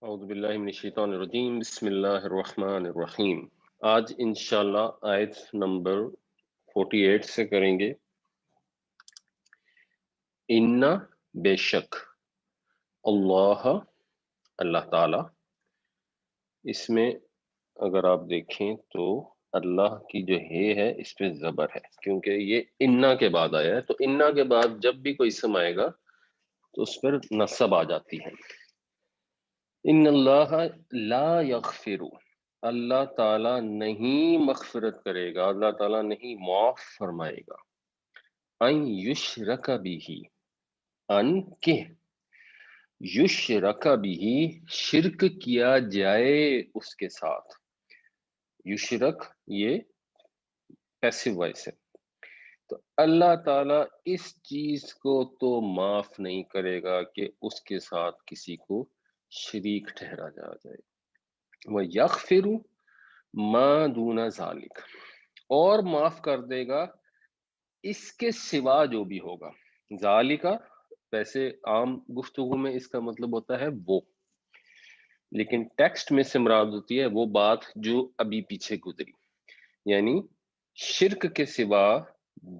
اعوذ باللہ من الشیطان الرجیم بسم اللہ الرحمن الرحیم۔ آج انشاءاللہ آیت نمبر 48 سے کریں گے۔ اِنَّ بے شک اللہ اللہ تعالی، اس میں اگر آپ دیکھیں تو اللہ کی جو ہے اس پہ زبر ہے، کیونکہ یہ اِنَّ کے بعد آیا ہے، تو اِنَّ کے بعد جب بھی کوئی اسم آئے گا تو اس پر نصب آ جاتی ہے۔ ان اللہ لا یغفر، اللہ تعالیٰ نہیں مغفرت کرے گا، اللہ تعالیٰ نہیں معاف فرمائے گا۔ ان یشرک بھی، ان کہ یشرک بھی شرک کیا جائے اس کے ساتھ۔ یشرک یہ پیسو وائس ہے، تو اللہ تعالیٰ اس چیز کو تو معاف نہیں کرے گا کہ اس کے ساتھ کسی کو شریک ٹھہرا جائے۔ وَيَغْفِرُ مَا دُونَ ذَلِكَ، اور معاف کر دے گا اس کے سوا جو بھی ہوگا۔ ذالکا ویسے عام گفتگو میں اس کا مطلب ہوتا ہے وہ، لیکن ٹیکسٹ میں سے مراد ہوتی ہے وہ بات جو ابھی پیچھے گزری، یعنی شرک کے سوا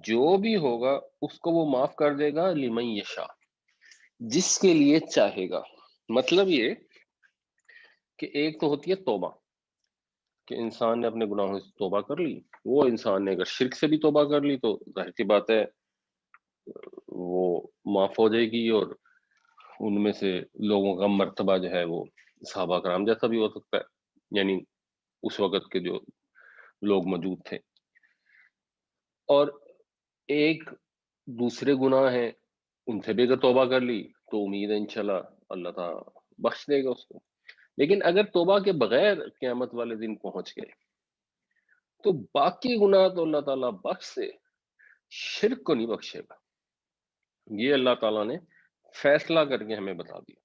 جو بھی ہوگا اس کو وہ معاف کر دے گا، لمن یشاء، جس کے لیے چاہے گا۔ مطلب یہ کہ ایک تو ہوتی ہے توبہ، کہ انسان نے اپنے گناہوں سے توبہ کر لی، وہ انسان نے اگر شرک سے بھی توبہ کر لی تو ظاہر سی بات ہے وہ معاف ہو جائے گی، اور ان میں سے لوگوں کا مرتبہ جو ہے وہ صحابہ کرام جیسا بھی ہو سکتا ہے، یعنی اس وقت کے جو لوگ موجود تھے۔ اور ایک دوسرے گناہ ہیں، ان سے بھی اگر توبہ کر لی تو امید ہے انشاءاللہ اللہ تعالیٰ بخش دے گا اس کو۔ لیکن اگر توبہ کے بغیر قیامت والے دن پہنچ گئے تو باقی گناہ تو اللہ تعالیٰ بخش دے، شرک کو نہیں بخشے گا۔ یہ اللہ تعالیٰ نے فیصلہ کر کے ہمیں بتا دیا،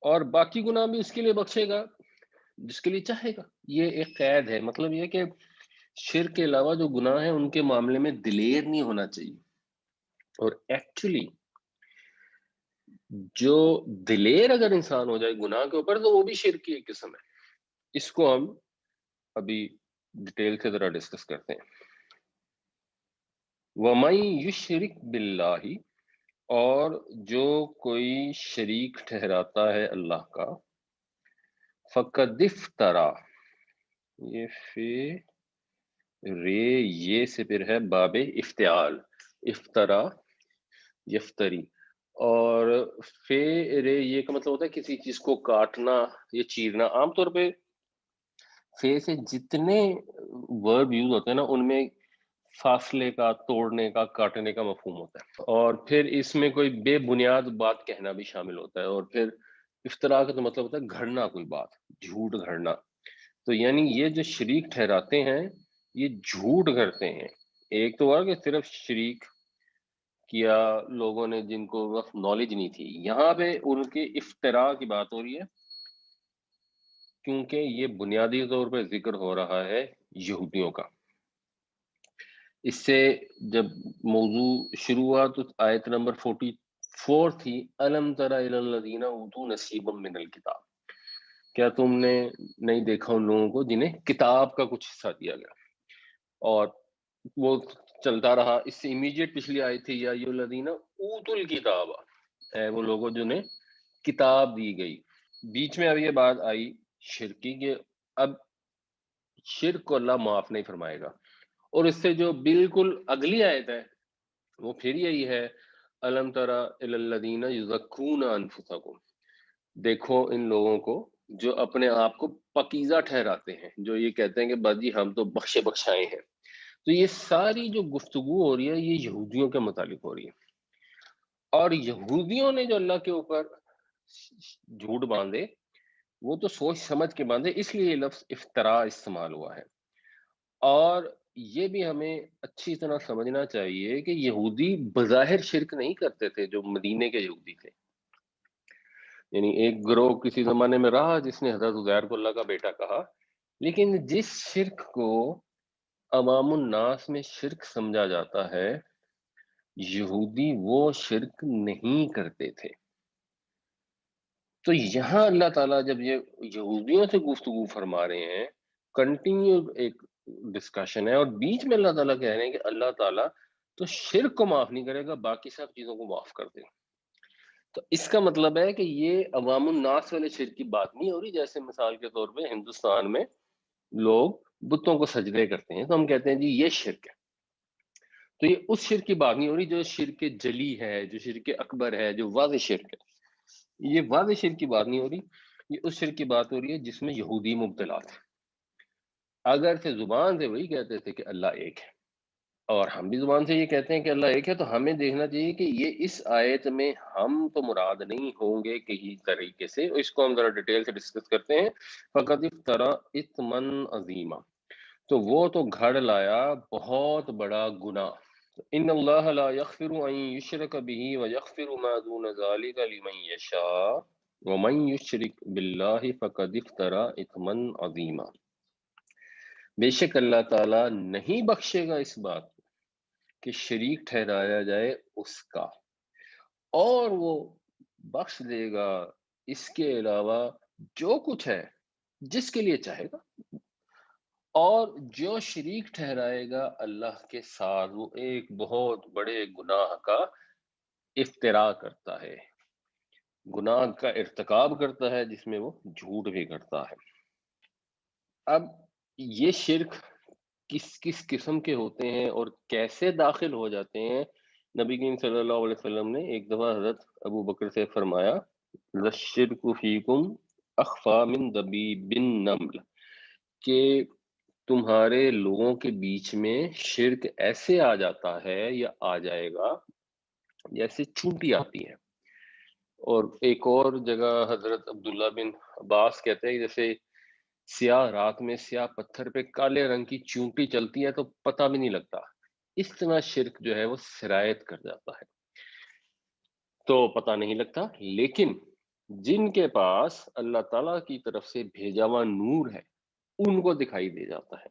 اور باقی گناہ بھی اس کے لیے بخشے گا جس کے لیے چاہے گا۔ یہ ایک قید ہے، مطلب یہ کہ شرک کے علاوہ جو گناہ ہیں ان کے معاملے میں دلیر نہیں ہونا چاہیے، اور ایکچولی جو دلیر اگر انسان ہو جائے گناہ کے اوپر تو وہ بھی شرک کی ایک قسم ہے۔ اس کو ہم ابھی ڈیٹیل سے ذرا ڈسکس کرتے ہیں۔ وَمَن یشرک باللہ، اور جو کوئی شریک ٹھہراتا ہے اللہ کا، فقد افترا، یہ فی رے یہ سے پھر ہے باب افتعال، افترا یفتری، اور فی رے یہ کا مطلب ہوتا ہے کسی چیز کو کاٹنا یا چیرنا۔ عام طور پہ فی سے جتنے ورب یوز ہوتے ہیں نا ان میں فاصلے کا، توڑنے کا، کاٹنے کا مفہوم ہوتا ہے، اور پھر اس میں کوئی بے بنیاد بات کہنا بھی شامل ہوتا ہے، اور پھر افتراء کا تو مطلب ہوتا ہے گھڑنا، کوئی بات جھوٹ گھڑنا۔ تو یعنی یہ جو شریک ٹھہراتے ہیں یہ جھوٹ کرتے ہیں۔ ایک تو ہوا کہ صرف شریک کیا لوگوں نے جن کو وقت نالج نہیں تھی، یہاں پہ ان کے افتراء کی بات ہو رہی ہے، کیونکہ یہ بنیادی طور پہ ذکر ہو رہا ہے یہودیوں کا۔ اس سے جب موضوع شروع ہوا تو آیت نمبر 44 تھی، الم تر الی الذین اوتوا نصیبا من الکتاب، کیا تم نے نہیں دیکھا ان لوگوں کو جنہیں کتاب کا کچھ حصہ دیا گیا؟ اور وہ چلتا رہا، اس سے امیڈیٹ پچھلی آیت تھی یا ایھا الذین اوتوا الکتاب، اے وہ لوگوں جنہیں کتاب دی گئی۔ بیچ میں اب یہ بات آئی شرک کی کہ اب شرک کو اللہ معاف نہیں فرمائے گا، اور اس سے جو بالکل اگلی آیت ہے وہ پھر یہی ہے، الم تری الی الذین یزکون انفسکم، دیکھو ان لوگوں کو جو اپنے آپ کو پاکیزہ ٹھہراتے ہیں، جو یہ کہتے ہیں کہ بس جی ہم تو بخشے بخشائے ہیں۔ تو یہ ساری جو گفتگو ہو رہی ہے یہ یہودیوں کے متعلق ہو رہی ہے، اور یہودیوں نے جو اللہ کے اوپر جھوٹ باندھے وہ تو سوچ سمجھ کے باندھے، اس لیے یہ لفظ افتراء استعمال ہوا ہے۔ اور یہ بھی ہمیں اچھی طرح سمجھنا چاہیے کہ یہودی بظاہر شرک نہیں کرتے تھے، جو مدینے کے یہودی تھے، یعنی ایک گروہ کسی زمانے میں رہا جس نے حضرت عزیر کو اللہ کا بیٹا کہا، لیکن جس شرک کو عوام الناس میں شرک سمجھا جاتا ہے یہودی وہ شرک نہیں کرتے تھے۔ تو یہاں اللہ تعالیٰ جب یہ یہودیوں سے گفتگو فرما رہے ہیں، کنٹینیو ایک ڈسکشن ہے، اور بیچ میں اللہ تعالیٰ کہہ رہے ہیں کہ اللہ تعالیٰ تو شرک کو معاف نہیں کرے گا، باقی سب چیزوں کو معاف کر دے گا۔ تو اس کا مطلب ہے کہ یہ عوام الناس والے شرک کی بات نہیں ہو رہی، جیسے مثال کے طور پہ ہندوستان میں لوگ بتوں کو سجدے کرتے ہیں تو ہم کہتے ہیں جی یہ شرک ہے۔ تو یہ اس شرک کی بات نہیں ہو رہی جو شرک جلی ہے، جو شرک اکبر ہے، جو واضح شرک ہے۔ یہ واضح شرک کی بات نہیں ہو رہی، یہ اس شرک کی بات ہو رہی ہے جس میں یہودی مبتلا تھے۔ اگر سے زبان سے وہی کہتے تھے کہ اللہ ایک ہے، اور ہم بھی زبان سے یہ کہتے ہیں کہ اللہ ایک ہے، تو ہمیں دیکھنا چاہیے کہ یہ اس آیت میں ہم تو مراد نہیں ہوں گے کسی طریقے سے، اس کو ہم ذرا ڈیٹیل سے ڈسکس کرتے ہیں۔ فقط افترا اثمن عظیما، تو وہ تو گھڑ لایا بہت بڑا گناہ۔ ان اللہ لا یغفر ان یشرک به ویغفر ما دون ذلک لمن یشاء ومن یشرک باللہ فقد افترا اثما عظیما۔ بے شک اللہ تعالیٰ نہیں بخشے گا اس بات کہ شریک ٹھہرایا جائے اس کا، اور وہ بخش دے گا اس کے علاوہ جو کچھ ہے جس کے لیے چاہے گا، اور جو شریک ٹھہرائے گا اللہ کے ساتھ وہ ایک بہت بڑے گناہ کا افتراء کرتا ہے، گناہ کا ارتکاب کرتا ہے جس میں وہ جھوٹ بھی کرتا ہے۔ اب یہ شرک کس کس قسم کے ہوتے ہیں اور کیسے داخل ہو جاتے ہیں؟ نبی کریم صلی اللہ علیہ وسلم نے ایک دفعہ حضرت ابو بکر سے فرمایا لَلشِّرْکُ فِیکُمْ اخفیٰ من دبیب النمل، کہ تمہارے لوگوں کے بیچ میں شرک ایسے آ جاتا ہے یا آ جائے گا جیسے چونٹی آتی ہے۔ اور ایک اور جگہ حضرت عبداللہ بن عباس کہتے ہیں جیسے سیاہ رات میں سیاہ پتھر پہ کالے رنگ کی چونٹی چلتی ہے تو پتہ بھی نہیں لگتا، اس طرح شرک جو ہے وہ سرایت کر جاتا ہے تو پتہ نہیں لگتا، لیکن جن کے پاس اللہ تعالیٰ کی طرف سے بھیجا ہوا نور ہے ان کو دکھائی دے جاتا ہے۔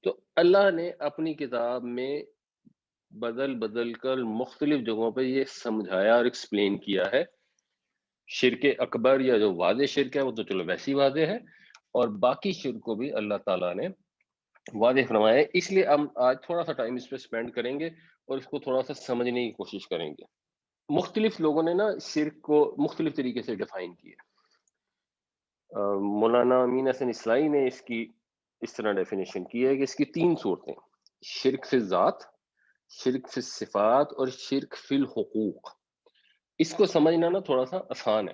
تو اللہ نے اپنی کتاب میں بدل بدل کر مختلف جگہوں پہ یہ سمجھایا اور ایکسپلین کیا ہے۔ شرک اکبر یا جو واضح شرک ہے وہ تو چلو ویسی واضح ہے، اور باقی شرک کو بھی اللہ تعالیٰ نے واضح فرمایا ہے۔ اس لیے ہم آج تھوڑا سا ٹائم اس پہ اسپینڈ کریں گے اور اس کو تھوڑا سا سمجھنے کی کوشش کریں گے۔ مختلف لوگوں نے نا شرک کو مختلف طریقے سے ڈیفائن کیا۔ مولانا امین حسن اصلاحی نے اس کی اس طرح ڈیفینیشن کی ہے کہ اس کی تین صورتیں: شرک فی الذات، شرک فی الصفات، اور شرک فی الحقوق۔ اس کو سمجھنا نا تھوڑا سا آسان ہے۔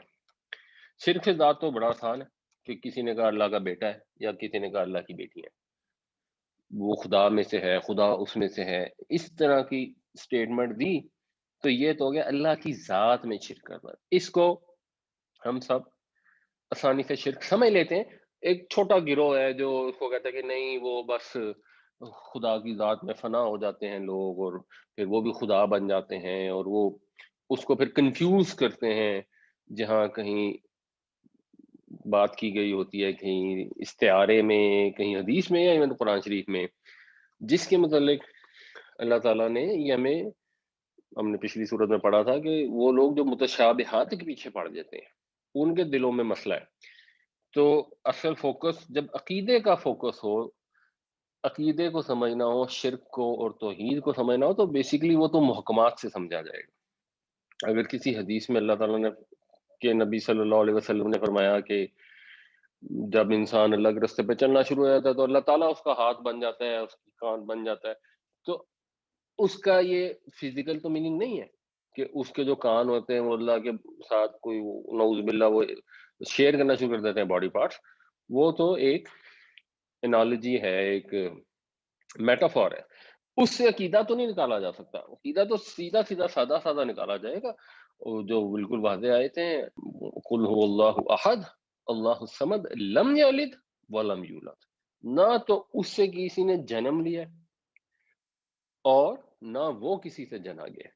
شرک فی الذات تو بڑا آسان ہے کہ کسی نے کہا اللہ کا بیٹا ہے یا کسی نے کہا اللہ کی بیٹی ہے، وہ خدا میں سے ہے، خدا اس میں سے ہے، اس طرح کی سٹیٹمنٹ دی تو یہ تو ہو گیا اللہ کی ذات میں شرک کرنا۔ اس کو ہم سب آسانی سے شرک سمجھ لیتے ہیں۔ ایک چھوٹا گروہ ہے جو اس کو کہتا ہے کہ نہیں وہ بس خدا کی ذات میں فنا ہو جاتے ہیں لوگ، اور پھر وہ بھی خدا بن جاتے ہیں، اور وہ اس کو پھر کنفیوز کرتے ہیں، جہاں کہیں بات کی گئی ہوتی ہے کہیں استعارے میں، کہیں حدیث میں، یا ایون قرآن شریف میں، جس کے متعلق اللہ تعالیٰ نے یہ ہم نے پچھلی صورت میں پڑھا تھا کہ وہ لوگ جو متشابہات کے پیچھے پڑ جاتے ہیں ان کے دلوں میں مسئلہ ہے۔ تو اصل فوکس جب عقیدے کا فوکس ہو، عقیدے کو سمجھنا ہو، شرک کو اور توحید کو سمجھنا ہو، تو بیسیکلی وہ تو محکمات سے سمجھا جائے گا۔ اگر کسی حدیث میں اللہ تعالیٰ نے کہ نبی صلی اللہ علیہ وسلم نے فرمایا کہ جب انسان اللہ کے راستے پہ چلنا شروع ہو جاتا ہے تو اللہ تعالیٰ اس کا ہاتھ بن جاتا ہے، اس کی کان بن جاتا ہے، تو اس کا یہ فزیکل تو میننگ نہیں ہے کہ اس کے جو کان ہوتے ہیں وہ اللہ کے ساتھ کوئی نعوذ باللہ وہ شیئر کرنا شروع کر دیتے ہیں باڈی پارٹس۔ وہ تو ایک انالوجی ہے، ایک میٹافور ہے، اس سے عقیدہ تو نہیں نکالا جا سکتا۔ عقیدہ تو سیدھا سیدھا سادہ سادہ نکالا جائے گا، اور جو بالکل واضح آیتیں ہیں قل هو اللہ احد اللہ الصمد لم یلد ولم یولد، نہ تو اس سے کسی نے جنم لیا اور نہ وہ کسی سے جنا گیا۔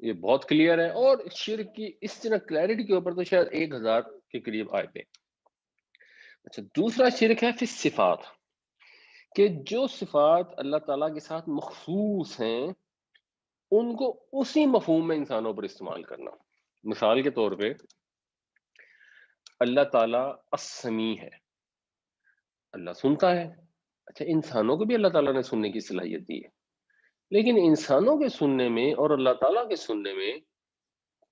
یہ بہت کلیئر ہے، اور شرک کی اس طرح کلیئرٹی کے اوپر تو شاید 1000 کے قریب آیتیں۔ اچھا، دوسرا شرک ہے فی الصفات، کہ جو صفات اللہ تعالیٰ کے ساتھ مخصوص ہیں ان کو اسی مفہوم میں انسانوں پر استعمال کرنا۔ مثال کے طور پہ اللہ تعالیٰ السمیع ہے، اللہ سنتا ہے۔ اچھا، انسانوں کو بھی اللہ تعالیٰ نے سننے کی صلاحیت دی ہے، لیکن انسانوں کے سننے میں اور اللہ تعالیٰ کے سننے میں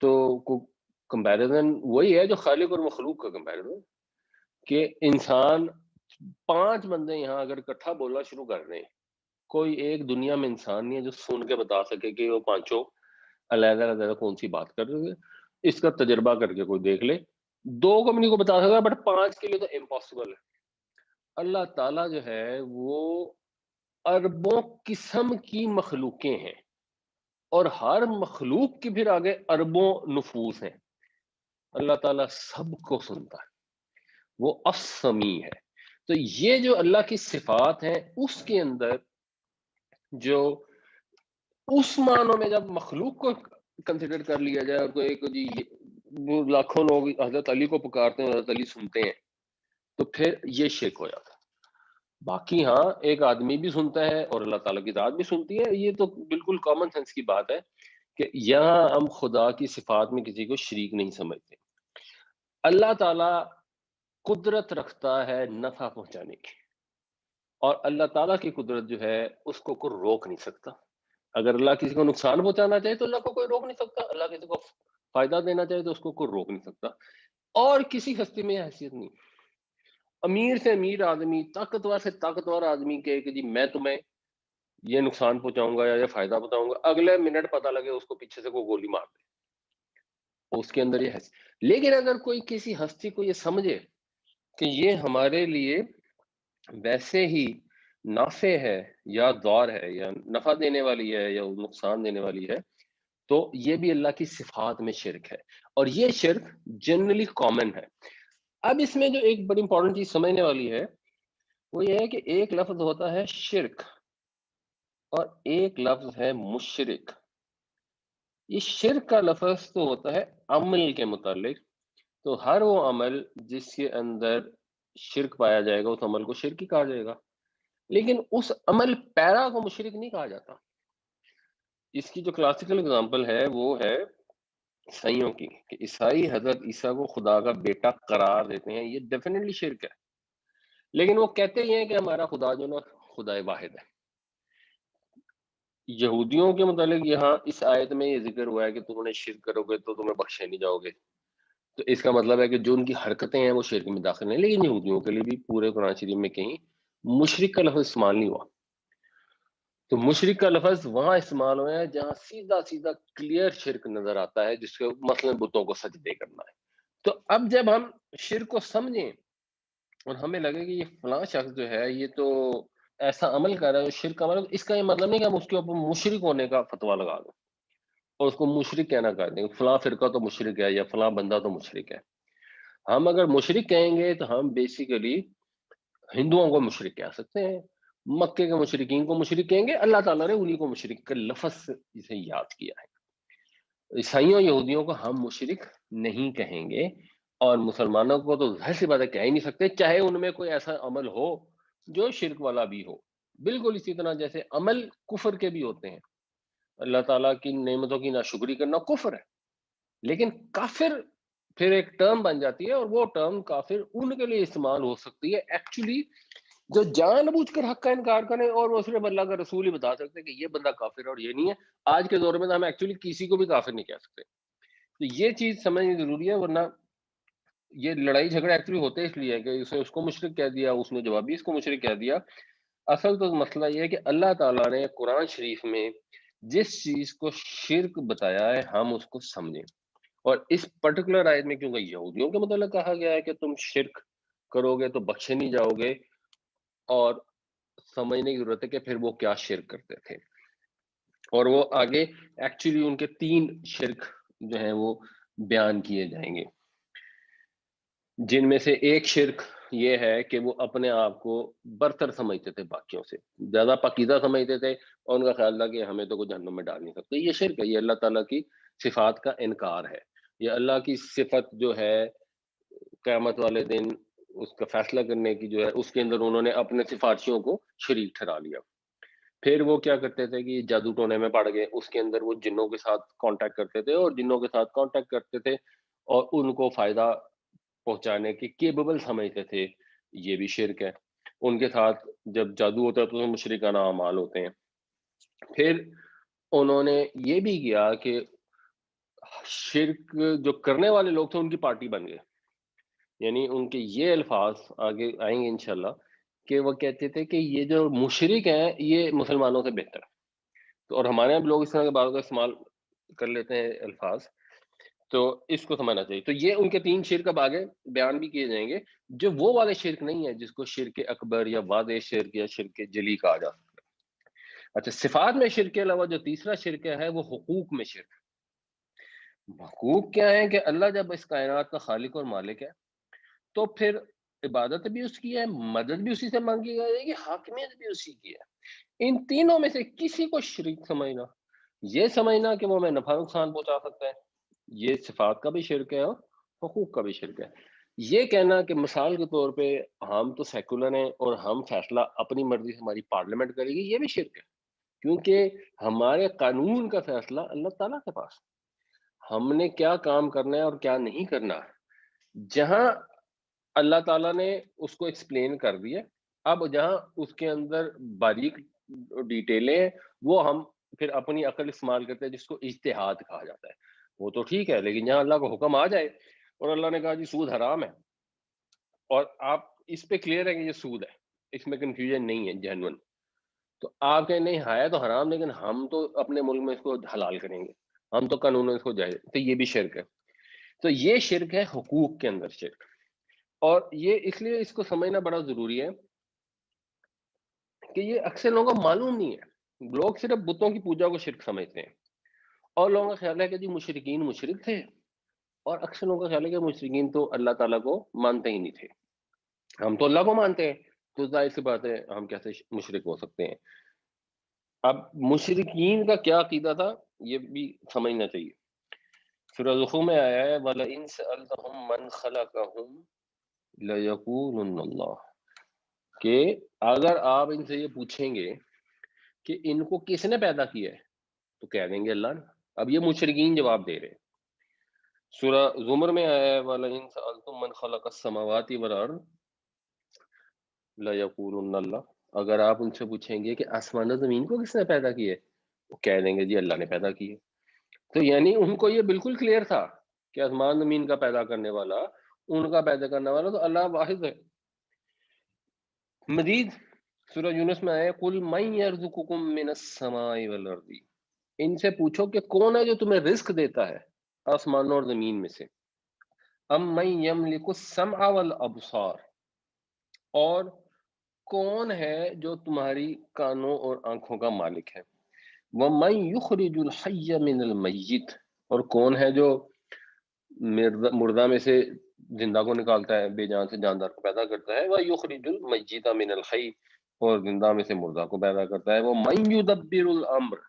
تو کمپیریزن وہی ہے جو خالق اور مخلوق کا کمپیریزن، کہ انسان 5 بندے یہاں اگر اکٹھا بولنا شروع کر دیں، کوئی ایک دنیا میں انسان نہیں ہے جو سن کے بتا سکے کہ وہ پانچوں علیحدہ علیحدہ کون سی بات کر رہے ہیں۔ اس کا تجربہ کر کے کوئی دیکھ لے، 2 کو بھی نہیں کو بتا سکتا، بٹ 5 کے لیے تو امپاسبل ہے۔ اللہ تعالیٰ جو ہے وہ اربوں قسم کی مخلوقیں ہیں، اور ہر مخلوق کی پھر آگے اربوں نفوس ہیں۔ اللہ تعالیٰ سب کو سنتا ہے، وہ السمیع ہے۔ تو یہ جو اللہ کی صفات ہیں اس کے اندر جو اس معنوں میں جب مخلوق کو کنسیڈر کر لیا جائے، اور کوئی جی وہ لاکھوں لوگ حضرت علی کو پکارتے ہیں، حضرت علی سنتے ہیں، تو پھر یہ شرک ہو جاتا ہے۔ باقی ہاں ایک آدمی بھی سنتا ہے اور اللہ تعالیٰ کی ذات بھی سنتی ہے، یہ تو بالکل کامن سینس کی بات ہے کہ یہاں ہم خدا کی صفات میں کسی کو شریک نہیں سمجھتے۔ اللہ تعالیٰ قدرت رکھتا ہے نفع پہنچانے کی، اور اللہ تعالیٰ کی قدرت جو ہے اس کو کوئی روک نہیں سکتا۔ اگر اللہ کسی کو نقصان پہنچانا چاہے تو اللہ کو کوئی روک نہیں سکتا، اللہ کسی کو فائدہ دینا چاہے تو اس کو کوئی روک نہیں سکتا، اور کسی ہستی میں حیثیت نہیں۔ امیر سے امیر آدمی، طاقتور سے طاقتور آدمی کہے کہ جی میں تمہیں یہ نقصان پہنچاؤں گا یا یہ فائدہ پہنچاؤں گا، اگلے منٹ پتہ لگے اس کو پیچھے سے کوئی گولی مار دے، اس کے اندر یہ حیثیت۔ لیکن اگر کوئی کسی ہستی کو یہ سمجھے کہ یہ ہمارے لیے ویسے ہی نافع ہے یا ضار ہے، یا نفع دینے والی ہے یا نقصان دینے والی ہے، تو یہ بھی اللہ کی صفات میں شرک ہے، اور یہ شرک جنرلی کامن ہے۔ اب اس میں جو ایک بڑی امپورٹنٹ چیز سمجھنے والی ہے وہ یہ ہے کہ ایک لفظ ہوتا ہے شرک اور ایک لفظ ہے مشرک۔ یہ شرک کا لفظ تو ہوتا ہے عمل کے متعلق، تو ہر وہ عمل جس کے اندر شرک پایا جائے گا اس عمل کو شرک ہی کہا جائے گا، لیکن اس عمل پیرا کو مشرک نہیں کہا جاتا۔ اس کی جو کلاسیکل اگزامپل ہے وہ ہے عیسائیوں کی، کہ عیسائی حضرت عیسیٰ کو خدا کا بیٹا قرار دیتے ہیں، یہ ڈیفینیٹلی شرک ہے، لیکن وہ کہتے ہی ہیں کہ ہمارا خدا جو نا خدا واحد ہے۔ یہودیوں کے متعلق یہاں اس آیت میں یہ ذکر ہوا ہے کہ تم انہیں شرک کرو گے تو تمہیں بخشے نہیں جاؤ گے، تو اس کا مطلب ہے کہ جو ان کی حرکتیں ہیں وہ شرک میں داخل ہیں، لیکن یہودیوں کے لیے بھی پورے قرآن شریف میں کہیں مشرک کا لفظ استعمال نہیں ہوا۔ تو مشرک کا لفظ وہاں استعمال ہوا ہے جہاں سیدھا سیدھا کلیئر شرک نظر آتا ہے، جس کے مثلا بتوں کو سجدے کرنا ہے۔ تو اب جب ہم شرک کو سمجھیں اور ہمیں لگے کہ یہ فلاں شخص جو ہے یہ تو ایسا عمل کر رہا ہے جو شرک کا عمل ہے، اس کا یہ مطلب نہیں کہ ہم اس کے اوپر مشرک ہونے کا فتویٰ لگا دیں اور اس کو مشرک کہنا کر دیں، فلاں فرقہ تو مشرک ہے یا فلاں بندہ تو مشرک ہے۔ ہم اگر مشرک کہیں گے تو ہم بیسیکلی ہندوؤں کو مشرک کہہ سکتے ہیں، مکے کے مشرکین کو مشرک کہیں گے، اللہ تعالیٰ نے انہی کو مشرک کا لفظ سے اسے یاد کیا ہے۔ عیسائیوں یہودیوں کو ہم مشرک نہیں کہیں گے، اور مسلمانوں کو تو ظاہر سی بات ہے کہہ ہی نہیں سکتے، چاہے ان میں کوئی ایسا عمل ہو جو شرک والا بھی ہو۔ بالکل اسی طرح جیسے عمل کفر کے بھی ہوتے ہیں، اللہ تعالیٰ کی نعمتوں کی ناشکری کرنا کفر ہے، لیکن کافر پھر ایک ٹرم بن جاتی ہے، اور وہ ٹرم کافر ان کے لیے استعمال ہو سکتی ہے ایکچولی جو جان بوجھ کر حق کا انکار کریں، اور وہ صرف اللہ کا رسول ہی بتا سکتے ہیں کہ یہ بندہ کافر ہے اور یہ نہیں ہے۔ آج کے دور میں تو ہم ایکچولی کسی کو بھی کافر نہیں کہہ سکتے، تو یہ چیز سمجھنی ضروری ہے، ورنہ یہ لڑائی جھگڑے ایکچولی ہوتے اس لیے ہے کہ اسے اس کو مشرک کہہ دیا، اس نے جوابی اس کو مشرک کہہ دیا۔ اصل تو مسئلہ یہ ہے کہ اللہ تعالیٰ نے قرآن شریف میں جس چیز کو شرک بتایا ہے ہم اس کو سمجھیں، اور اس پرٹیکولر آیت میں کیونکہ یہودیوں کے متعلق کہا گیا ہے کہ تم شرک کرو گے تو بخشے نہیں جاؤ گے، اور سمجھنے کی ضرورت ہے کہ پھر وہ کیا شرک کرتے تھے، اور وہ آگے ایکچولی ان کے 3 شرک جو ہیں وہ بیان کیے جائیں گے، جن میں سے ایک شرک یہ ہے کہ وہ اپنے آپ کو برتر سمجھتے تھے، باقیوں سے زیادہ پاکیزہ سمجھتے تھے، اور ان کا خیال تھا کہ ہمیں تو کوئی جہنم میں ڈال نہیں سکتے۔ یہ شرک ہے، یہ اللہ تعالیٰ کی صفات کا انکار ہے، یہ اللہ کی صفت جو ہے قیامت والے دن اس کا فیصلہ کرنے کی جو ہے اس کے اندر انہوں نے اپنے سفارشیوں کو شریک ٹھہرا لیا۔ پھر وہ کیا کرتے تھے کہ جادو ٹونے میں پڑ گئے، اس کے اندر وہ جنوں کے ساتھ کانٹیکٹ کرتے تھے اور جنوں کے ساتھ کانٹیکٹ کرتے تھے اور ان کو فائدہ پہنچانے کے کیپیبل سمجھتے تھے، یہ بھی شرک ہے۔ ان کے ساتھ جب جادو ہوتا ہے تو اس میں مشرکانہ اعمال ہوتے ہیں۔ پھر انہوں نے یہ بھی کیا کہ شرک جو کرنے والے لوگ تھے ان کی پارٹی بن گئے، یعنی ان کے یہ الفاظ آگے آئیں گے انشاءاللہ کہ وہ کہتے تھے کہ یہ جو مشرک ہیں یہ مسلمانوں سے بہتر ہے۔ تو اور ہمارے یہاں لوگ اس طرح کے باتوں کا استعمال کر لیتے ہیں الفاظ، تو اس کو سمجھنا چاہیے۔ تو یہ ان کے 3 شرک اب آگے بیان بھی کیے جائیں گے، جو وہ والے شرک نہیں ہے جس کو شرک اکبر یا واضح شرک یا شرک جلی کہا جاتا ہے۔ اچھا، صفات میں شرک کے علاوہ جو تیسرا شرک ہے وہ حقوق میں شرک۔ حقوق کیا ہے کہ اللہ جب اس کائنات کا خالق اور مالک ہے تو پھر عبادت بھی اس کی ہے، مدد بھی اسی سے مانگی جائے گی، حاکمیت بھی اسی کی ہے۔ ان تینوں میں سے کسی کو شریک سمجھنا، یہ سمجھنا کہ وہ میں نفع نقصان پہنچا سکتا ہے، یہ صفات کا بھی شرک ہے اور حقوق کا بھی شرک ہے۔ یہ کہنا کہ مثال کے طور پہ ہم تو سیکولر ہیں اور ہم فیصلہ اپنی مرضی سے ہماری پارلیمنٹ کرے گی، یہ بھی شرک ہے، کیونکہ ہمارے قانون کا فیصلہ اللہ تعالیٰ کے پاس، ہم نے کیا کام کرنا ہے اور کیا نہیں کرنا۔ جہاں اللہ تعالیٰ نے اس کو ایکسپلین کر دیا، اب جہاں اس کے اندر باریک ڈیٹیلیں ہیں وہ ہم پھر اپنی عقل استعمال کرتے ہیں، جس کو اجتہاد کہا جاتا ہے۔ وہ تو ٹھیک ہے، لیکن جہاں اللہ کا حکم آ جائے اور اللہ نے کہا جی سود حرام ہے اور آپ اس پہ کلیئر ہے کہ یہ سود ہے، اس میں کنفیوژن نہیں ہے جینون، تو آپ کہیں نہیں ہے تو حرام لیکن ہم تو اپنے ملک میں اس کو حلال کریں گے، ہم تو قانون میں اس کو جائز، تو یہ بھی شرک ہے۔ تو یہ شرک ہے حقوق کے اندر شرک، اور یہ اس لیے اس کو سمجھنا بڑا ضروری ہے کہ یہ اکثر لوگوں کو معلوم نہیں ہے۔ لوگ صرف بتوں کی پوجا کو شرک سمجھتے ہیں، اور لوگوں کا خیال ہے کہ جی مشرکین مشرک تھے، اور اکثر لوگوں کا خیال ہے کہ مشرکین تو اللہ تعالیٰ کو مانتے ہی نہیں تھے، ہم تو اللہ کو مانتے ہیں، تو ظاہر سی بات ہے ہم کیسے مشرک ہو سکتے ہیں۔ اب مشرکین کا کیا عقیدہ تھا یہ بھی سمجھنا چاہیے۔ سورہ زخرف میں آیا ہے وَلَئِن سَأَلْتَهُم مَّن خَلَقَهُم لَيَقُولُنَّ اللَّهُ، کہ اگر آپ ان سے یہ پوچھیں گے کہ ان کو کس نے پیدا کیا ہے تو کہہ دیں گے اللہ نے۔ اب یہ مشرکین جواب دے رہے ہیں۔ سورہ زمر میں آیا ہے وَلَئِن سَأَلْتُم مَّن خَلَقَ السَّمَاوَاتِ وَالْأَرْضَ لَيَقُولُنَّ اللَّهُ، اگر آپ ان سے پوچھیں گے کہ آسمان و زمین کو کس نے پیدا کیا ہے تو کہہ دیں گے جی اللہ نے پیدا کی ہے۔ تو یعنی ان کو یہ بالکل کلیئر تھا کہ آسمان زمین کا پیدا کرنے والا، ان کا پیدا کرنے والا تو اللہ واحد ہے۔ مزید سورہ یونس میں آئے قُلْ مَن يَرْزُقُكُم مِّنَ السَّمَاءِ وَالْأَرْضِ، ان سے پوچھو کہ کون ہے جو تمہیں رزق دیتا ہے آسمانوں اور زمین میں سے۔ ام من یملک السمع والابصار، اور کون ہے جو تمہاری کانوں اور آنکھوں کا مالک ہے۔ وَمَن یخرج الحی من المیت، اور کون ہے جو مردہ میں سے زندہ کو نکالتا ہے، بے جان سے جاندار کو پیدا کرتا ہے۔ وَيُخْرِجُ الْمَيِّتَ مِنَ الْحَيِّ، اور زندہ میں سے مردہ کو پیدا کرتا ہے۔ وَمَن يُدَبِّرُ الْأَمْرَ،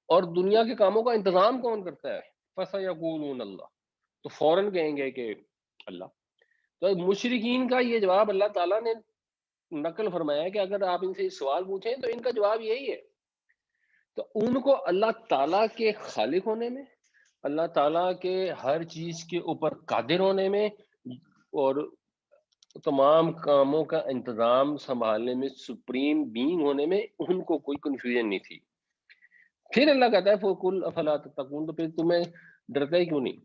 اور دنیا کے کاموں کا انتظام کون کرتا ہے۔ فَسَيَقُولُونَ اللَّهُ، تو فوراً کہیں گے کہ اللہ۔ تو مشرکین کا یہ جواب اللہ تعالیٰ نے نقل فرمایا ہے کہ اگر آپ ان سے سوال پوچھیں تو ان کا جواب یہی ہے۔ تو ان کو اللہ تعالیٰ کے خالق ہونے میں، اللہ تعالیٰ کے ہر چیز کے اوپر قادر ہونے میں، اور تمام کاموں کا انتظام سنبھالنے میں سپریم بینگ ہونے میں ان کو کوئی کنفیوژن نہیں تھی۔ پھر اللہ کہتا ہے فَقُلْ أَفَلَا تَتَّقُونَ، تو پھر تمہیں ڈرتے ہی کیوں نہیں۔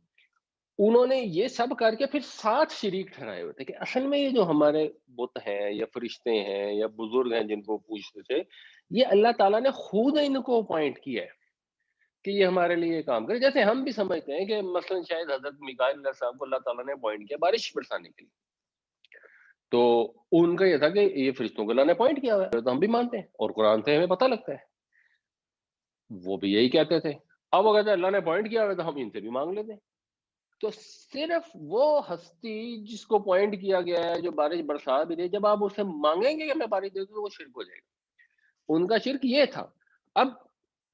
انہوں نے یہ سب کر کے پھر 7 شریک ٹھہرائے ہوئے تھے کہ اصل میں یہ جو ہمارے بت ہیں یا فرشتے ہیں یا بزرگ ہیں جن کو پوچھتے تھے، یہ اللہ تعالیٰ نے خود ان کو اپوائنٹ کیا ہے کہ یہ ہمارے لیے یہ کام کرے۔ جیسے ہم بھی سمجھتے ہیں کہ مثلا شاید حضرت میکائیل علیہ السلام کو اللہ تعالیٰ نے اپوائنٹ کیا بارش برسانے کے لیے، تو ان کا یہ تھا کہ یہ فرشتوں کو اللہ نے اپوائنٹ کیا ہوا ہے، تو ہم بھی مانتے ہیں اور قرآن سے ہمیں پتہ لگتا ہے۔ وہ بھی یہی کہتے تھے، اب وہ کہتے ہیں اللہ نے اپوائنٹ کیا ہوا ہے تو ہم ان سے بھی مانگ لیتے ہیں۔ تو صرف وہ ہستی جس کو پوائنٹ کیا گیا ہے جو بارش برسا بھی دے، جب آپ اس سے مانگیں گے کہ میں بارش دے دوں تو وہ شرک ہو جائے گا۔ ان کا شرک یہ تھا۔ اب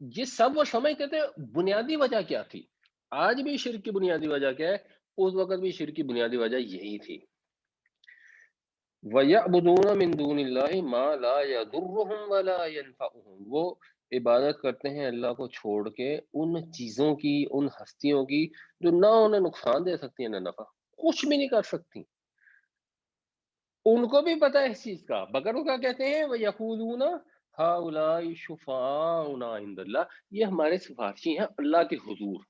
یہ سب وہ سمجھتے تھے، بنیادی وجہ کیا تھی؟ آج بھی شرک کی بنیادی وجہ کیا ہے؟ اس وقت بھی شرک کی بنیادی وجہ یہی تھی۔ وَيَعْبُدُونَ مِن دُونِ اللَّهِ مَا لَا يَضُرُّهُمْ وَلَا يَنفَعُهُمْ، وہ عبادت کرتے ہیں اللہ کو چھوڑ کے ان چیزوں کی، ان ہستیوں کی جو نہ انہیں نقصان دے سکتی ہیں نہ نفع۔ کچھ بھی نہیں کر سکتی. ان کو بھی پتا ہے اس چیز کا. مگر وہ کیا کہتے ہیں, وَيَقُولُونَ هَؤُلَاءِ شُفَعَاؤُنَا عِندَ اللَّهِ, یہ ہمارے سفارشی ہیں اللہ کے حضور.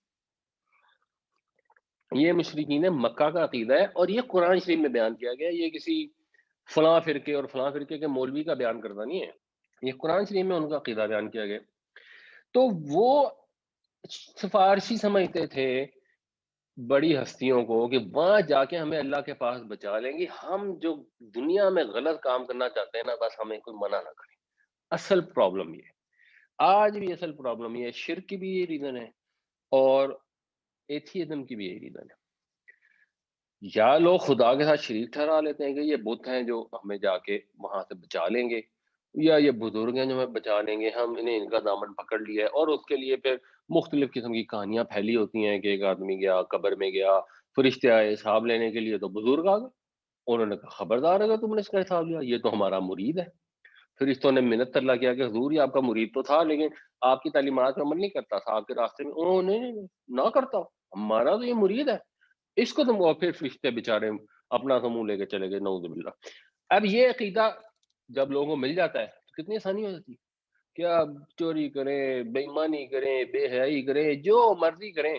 یہ مشرکین مکہ کا عقیدہ ہے, اور یہ قرآن شریف میں بیان کیا گیا. یہ کسی فلاں فرقے اور فلاں فرقے کے مولوی کا بیان کرنا نہیں ہے, یہ قرآن شریف میں ان کا عقیدہ بیان کیا گیا. تو وہ سفارشی سمجھتے تھے بڑی ہستیوں کو کہ وہاں جا کے ہمیں اللہ کے پاس بچا لیں گے. ہم جو دنیا میں غلط کام کرنا چاہتے ہیں نا, بس ہمیں کوئی منع نہ کرے. اصل پرابلم یہ ہے, آج بھی اصل پرابلم یہ ہے. شرک کی بھی یہ ریزن ہے, اور ایتھیزم کی بھی یہی ریزن ہے. یا لوگ خدا کے ساتھ شریک ٹھہرا لیتے ہیں کہ یہ بت ہیں جو ہمیں جا کے وہاں سے بچا لیں گے, یا یہ بزرگ ہیں جو ہمیں بچا لیں گے, ہم انہیں ان کا دامن پکڑ لیا ہے. اور اس کے لیے پھر مختلف قسم کی کہانیاں پھیلی ہوتی ہیں کہ ایک آدمی گیا قبر میں گیا, فرشتے آئے حساب لینے کے لیے, تو بزرگ آ گئے, انہوں نے کہا خبردار اگر تم نے اس کا حساب لیا, یہ تو ہمارا مرید ہے. فرشتوں نے منت ترلا کیا کہ حضور یہ آپ کا مرید تو تھا, لیکن آپ کی تعلیمات پر عمل نہیں کرتا تھا, آپ کے راستے میں. انہوں نے نہ کرتا, ہمارا تو یہ مرید ہے, اس کو تم. اور پھر فرشتے بیچارے اپنا تو منہ لے کے چلے گئے, نعوذ باللہ. اب یہ عقیدہ جب لوگوں کو مل جاتا ہے تو کتنی آسانی ہو جاتی ہے. کیا چوری کریں, بے ایمانی کریں, بے حیائی کریں, جو مرضی کریں,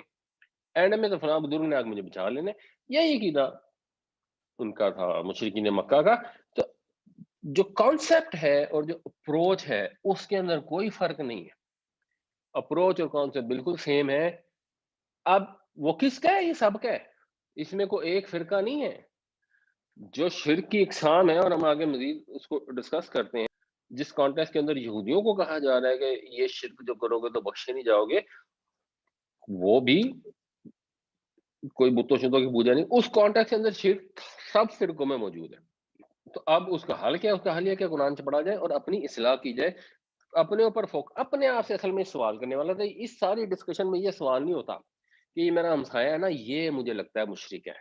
اینڈ میں تو فلاں بزرگ نے آج مجھے بچا لینے. یہی عقیدہ ان کا تھا مشرکین مکہ کا. تو جو کانسیپٹ ہے اور جو اپروچ ہے اس کے اندر کوئی فرق نہیں ہے. اپروچ اور کانسیپٹ بالکل سیم ہے. اب وہ کس کا ہے, یہ سب کا ہے, اس میں کوئی ایک فرقہ نہیں ہے. جو شرک کی اقسام ہے, اور ہم آگے مزید اس کو ڈسکس کرتے ہیں, جس کانٹیکسٹ کے اندر یہودیوں کو کہا جا رہا ہے کہ یہ شرک جو کرو گے تو بخشے نہیں جاؤ گے, وہ بھی کوئی بتوں شتوں کی پوجا نہیں. اس کانٹیکسٹ کے اندر شرک سب فرقوں میں موجود ہے. تو اب اس کا حل کیا ہے؟ اس کا حل یہ کہ قرآن سے پڑھا جائے اور اپنی اصلاح کی جائے, اپنے اوپر اپنے آپ سے. اصل میں سوال کرنے والا تھا, اس ساری ڈسکشن میں یہ سوال نہیں ہوتا کہ یہ میرا ہمسایہ ہے نا, یہ مجھے لگتا ہے مشرک ہے,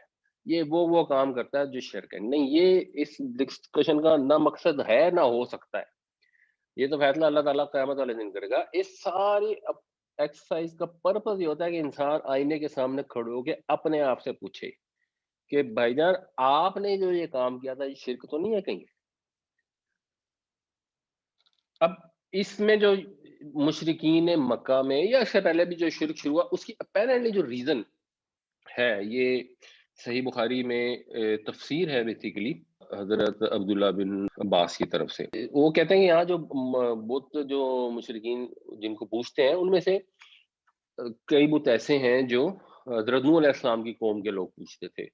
یہ وہ کام کرتا ہے جو شرک ہے. نہیں, یہ اس ڈسکشن کا نہ مقصد ہے نہ ہو سکتا ہے. یہ تو فیصلہ اللہ تعالیٰ قیامت والے دن کرے گا. اس ساری ایکسرسائز کا پرپز یہ ہوتا ہے کہ انسان آئینے کے سامنے کھڑے ہو کے اپنے آپ سے پوچھے کہ بھائی جان آپ نے جو یہ کام کیا تھا یہ شرک تو نہیں ہے کہیں. اب اس میں جو مشرکین مکہ میں یا اس سے پہلے بھی جو شرک شروع ہوا, اس کی اپیرنٹلی جو ریزن ہے, یہ صحیح بخاری میں تفسیر ہے بیسیکلی حضرت عبداللہ بن عباس کی طرف سے. وہ کہتے ہیں کہ یہاں جو بت جو مشرکین جن کو پوچھتے ہیں, ان میں سے کئی بت ایسے ہیں جو حضرت نوح علیہ السلام کی قوم کے لوگ پوچھتے تھے.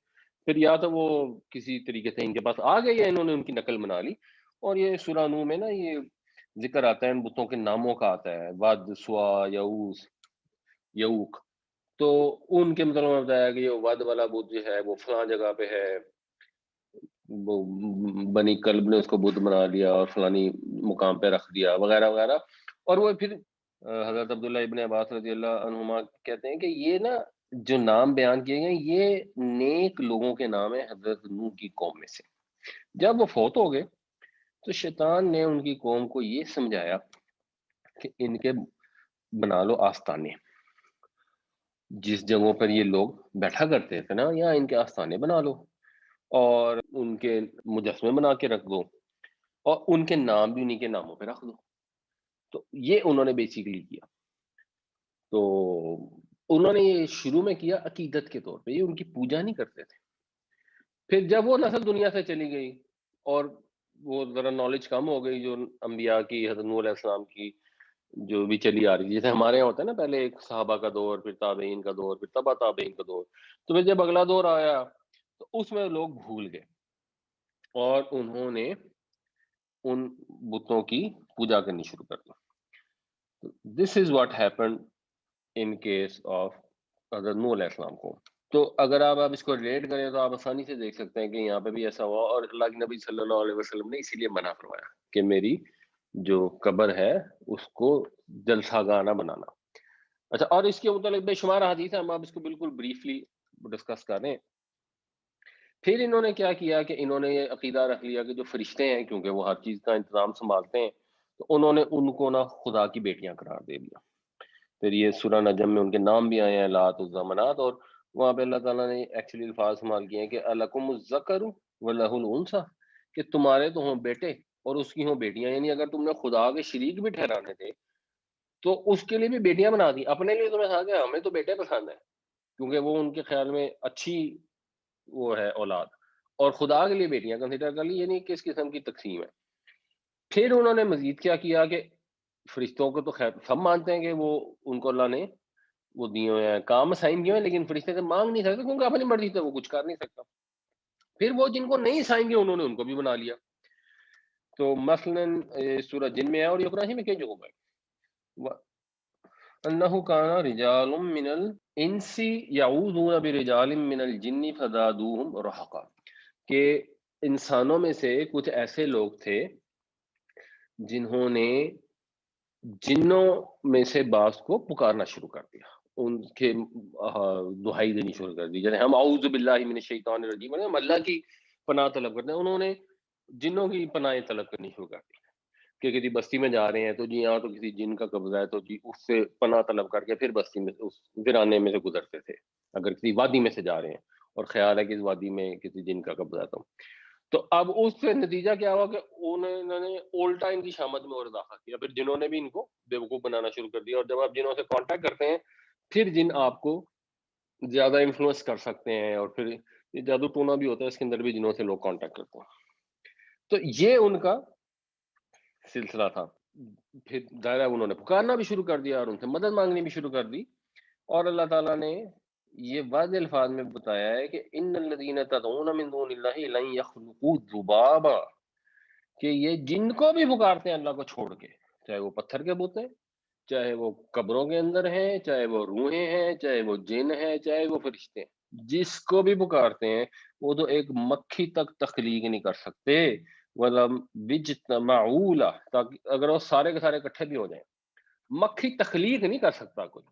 پھر یا تو وہ کسی طریقے سے ان کے پاس آ گئے یا انہوں نے ان کی نقل بنا لی. اور یہ سورہ نوح میں نا یہ ذکر آتا ہے ان بتوں کے ناموں کا آتا ہے, ود, سوا, یعوس, یعوق. تو ان کے مطلب میں بتایا کہ یہ ود والا بت جو ہے وہ فلاں جگہ پہ ہے, وہ بنی کلب نے اس کو بت بنا لیا اور فلانی مقام پہ رکھ دیا وغیرہ وغیرہ. اور وہ پھر حضرت عبداللہ ابن عباس رضی اللہ عنہما کہتے ہیں کہ یہ نا جو نام بیان کیے گئے یہ نیک لوگوں کے نام ہیں حضرت نوح کی قوم میں سے. جب وہ فوت ہو گئے تو شیطان نے ان کی قوم کو یہ سمجھایا کہ ان کے بنا لو آستانے, جس جگہوں پر یہ لوگ بیٹھا کرتے تھے نا, یا ان کے آستانے بنا لو اور ان کے مجسمے بنا کے رکھ دو, اور ان کے نام بھی انہیں کے ناموں پہ رکھ دو. تو یہ انہوں نے بیسیکلی کیا. تو انہوں نے یہ شروع میں کیا عقیدت کے طور پہ, یہ ان کی پوجا نہیں کرتے تھے. پھر جب وہ نسل دنیا سے چلی گئی اور وہ ذرا نالج کم ہو گئی, جو انبیاء کی حضرت نوح علیہ السلام کی جو بھی چلی آ رہی تھی, جیسے ہمارے یہاں ہوتا ہے نا پہلے ایک صحابہ کا دور, پھر تابعین کا دور, پھر تبع تابعین کا دور. تو پھر جب اگلا دور آیا تو اس میں لوگ بھول گئے اور انہوں نے ان بتوں کی پوجا کرنی شروع کر دی. This is what happen in case of حضرت نوح علیہ السلام کو. تو اگر آپ اس کو ریلیٹ کریں تو آپ آسانی سے دیکھ سکتے ہیں کہ یہاں پہ بھی ایسا ہوا, اور اللہ کے نبی صلی اللہ علیہ وسلم نے اسی لیے منع فرمایا کہ میری جو قبر ہے اس کو جلسہ گاہ نہ بنانا. اچھا, اور اس کے متعلق بے شمار حدیث ہیں, ہم آپ اس کو بالکل بریفلی ڈسکس کر رہے ہیں. پھر انہوں نے کیا کیا کہ انہوں نے یہ عقیدہ رکھ لیا کہ جو فرشتے ہیں کیونکہ وہ ہر چیز کا انتظام سنبھالتے ہیں, تو انہوں نے ان کو نا خدا کی بیٹیاں قرار دے دیا. پھر یہ سورہ نجم میں ان کے نام بھی آئے ہیں, لات, عزا, منات, اور وہاں پہ اللہ تعالیٰ نے ایکچولی الفاظ استعمال کیے ہیں کہ الکم الذکر ولہ الانثی، کہ تمہارے تو ہوں بیٹے اور اس کی ہوں بیٹیاں، یعنی اگر تم نے خدا کے شریک بھی ٹھہرانے تھے تو اس کے لیے بھی بیٹیاں بنا دی، اپنے لیے تمہیں کہا کہ ہمیں تو بیٹے پسند ہیں کیونکہ وہ ان کے خیال میں اچھی وہ ہے اولاد، اور خدا کے لیے بیٹیاں کنسیڈر کر لی، یعنی کس قسم کی تقسیم ہے۔ پھر انہوں نے مزید کیا کیا کہ فرشتوں کو تو خیر سب مانتے ہیں کہ وہ ان کو اللہ نے وہ دیے ہوئے ہیں، کام اسائن کیے ہوئے ہیں، لیکن فرشتے سے مانگ نہیں سکتے کیونکہ اپنی مرضی سے وہ کچھ کر نہیں سکتا۔ پھر وہ جن کو نہیں اسائن کیا انہوں نے ان کو بھی بنا لیا۔ تو مثلا سورہ جن میں ہے اور یہ قرآن میں کئی جگہوں پہ ہے، انہ کان رجال من الانس یعوذون برجال من الجن فزادوہم رہقا، کہ انسانوں میں سے کچھ ایسے لوگ تھے جنہوں نے جنوں میں سے بعض کو پکارنا شروع کر دیا، ان کے دہائی دینی شروع کر دی، جیسے ہم اعوذ باللہ من الشیطان الرجیم، ہم اللہ کی پناہ طلب کرتے ہیں، انہوں نے جنوں کی پناہ طلب کرنی شروع کر دی کہ کسی بستی میں جا رہے ہیں تو جی یہاں تو کسی جن کا قبضہ ہے، تو جی اس سے پناہ طلب کر کے پھر بستی میں اس ویرانے میں سے گزرتے تھے، اگر کسی وادی میں سے جا رہے ہیں اور خیال ہے کہ اس وادی میں کسی جن کا قبضہ ہے تو اب اس سے نتیجہ کیا ہوا کہ انہوں نے الٹا ان کی شامت میں اور اضافہ کیا، پھر جنہوں نے بھی ان کو بیوقوف بنانا شروع کر دیا، اور جب آپ جنہوں سے کانٹیکٹ کرتے ہیں پھر جن آپ کو زیادہ انفلوئنس کر سکتے ہیں، اور پھر یہ جادو ٹونا بھی ہوتا ہے، اس کے اندر بھی جنہوں سے لوگ کانٹیکٹ کرتے ہیں۔ تو یہ ان کا سلسلہ تھا۔ پھر ظاہر ہے انہوں نے پکارنا بھی شروع کر دیا اور ان سے مدد مانگنی بھی شروع کر دی، اور اللہ تعالیٰ نے یہ واضح الفاظ میں بتایا ہے کہ ان الذین تدعون من دون اللہ لن یخلقوا ذبابا، کہ یہ جن کو بھی پکارتے ہیں اللہ کو چھوڑ کے، چاہے وہ پتھر کے بت ہیں، چاہے وہ قبروں کے اندر ہیں، چاہے وہ روحیں ہیں، چاہے وہ جن ہیں، چاہے وہ فرشتے ہیں، جس کو بھی پکارتے ہیں وہ تو ایک مکھی تک تخلیق نہیں کر سکتے، وَلَمْ بِجْتَمَعُوا لَهُ، تاکہ اگر وہ سارے کے سارے اکٹھے بھی ہو جائیں مکھی تخلیق نہیں کر سکتا کوئی۔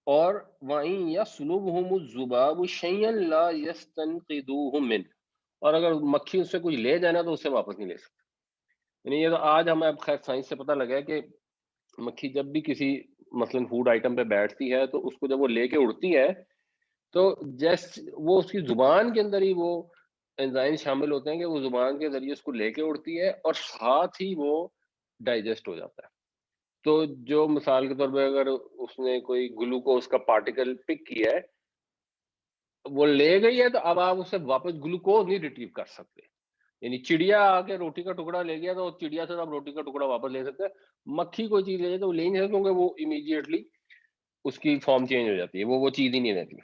اور وَإِن يَسْلُبْهُمُ الذُّبَابُ شَيْئًا لَا يَسْتَنقِذُوهُ مِنْهُ، اور اگر مکھی اس سے کچھ لے جانا تو اس سے واپس نہیں لے سکتے، یعنی یہ تو آج ہمیں اب خیر سائنس سے پتہ لگا ہے کہ مکھی جب بھی کسی مثلا فوڈ آئٹم پہ بیٹھتی ہے تو اس کو جب وہ لے کے اڑتی ہے تو وہ اس کی زبان کے اندر ہی وہ انزائم شامل ہوتے ہیں کہ وہ زبان کے ذریعے اس کو لے کے اڑتی ہے اور ساتھ ہی وہ ڈائجسٹ ہو جاتا ہے۔ تو جو مثال کے طور پہ اگر اس نے کوئی گلوکوز کا پارٹیکل پک کیا ہے، وہ لے گئی ہے، تو اب آپ اسے واپس گلوکوز نہیں ریٹریو کر سکتے، یعنی چڑیا آ کے روٹی کا ٹکڑا لے گیا تو چڑیا سے آپ روٹی کا ٹکڑا واپس لے سکتے ہیں، مکھی کوئی چیز لے جائے تو وہ لے نہیں سکتے کیونکہ وہ امیڈیٹلی اس کی فارم چینج ہو جاتی ہے، وہ چیز ہی نہیں رہتی۔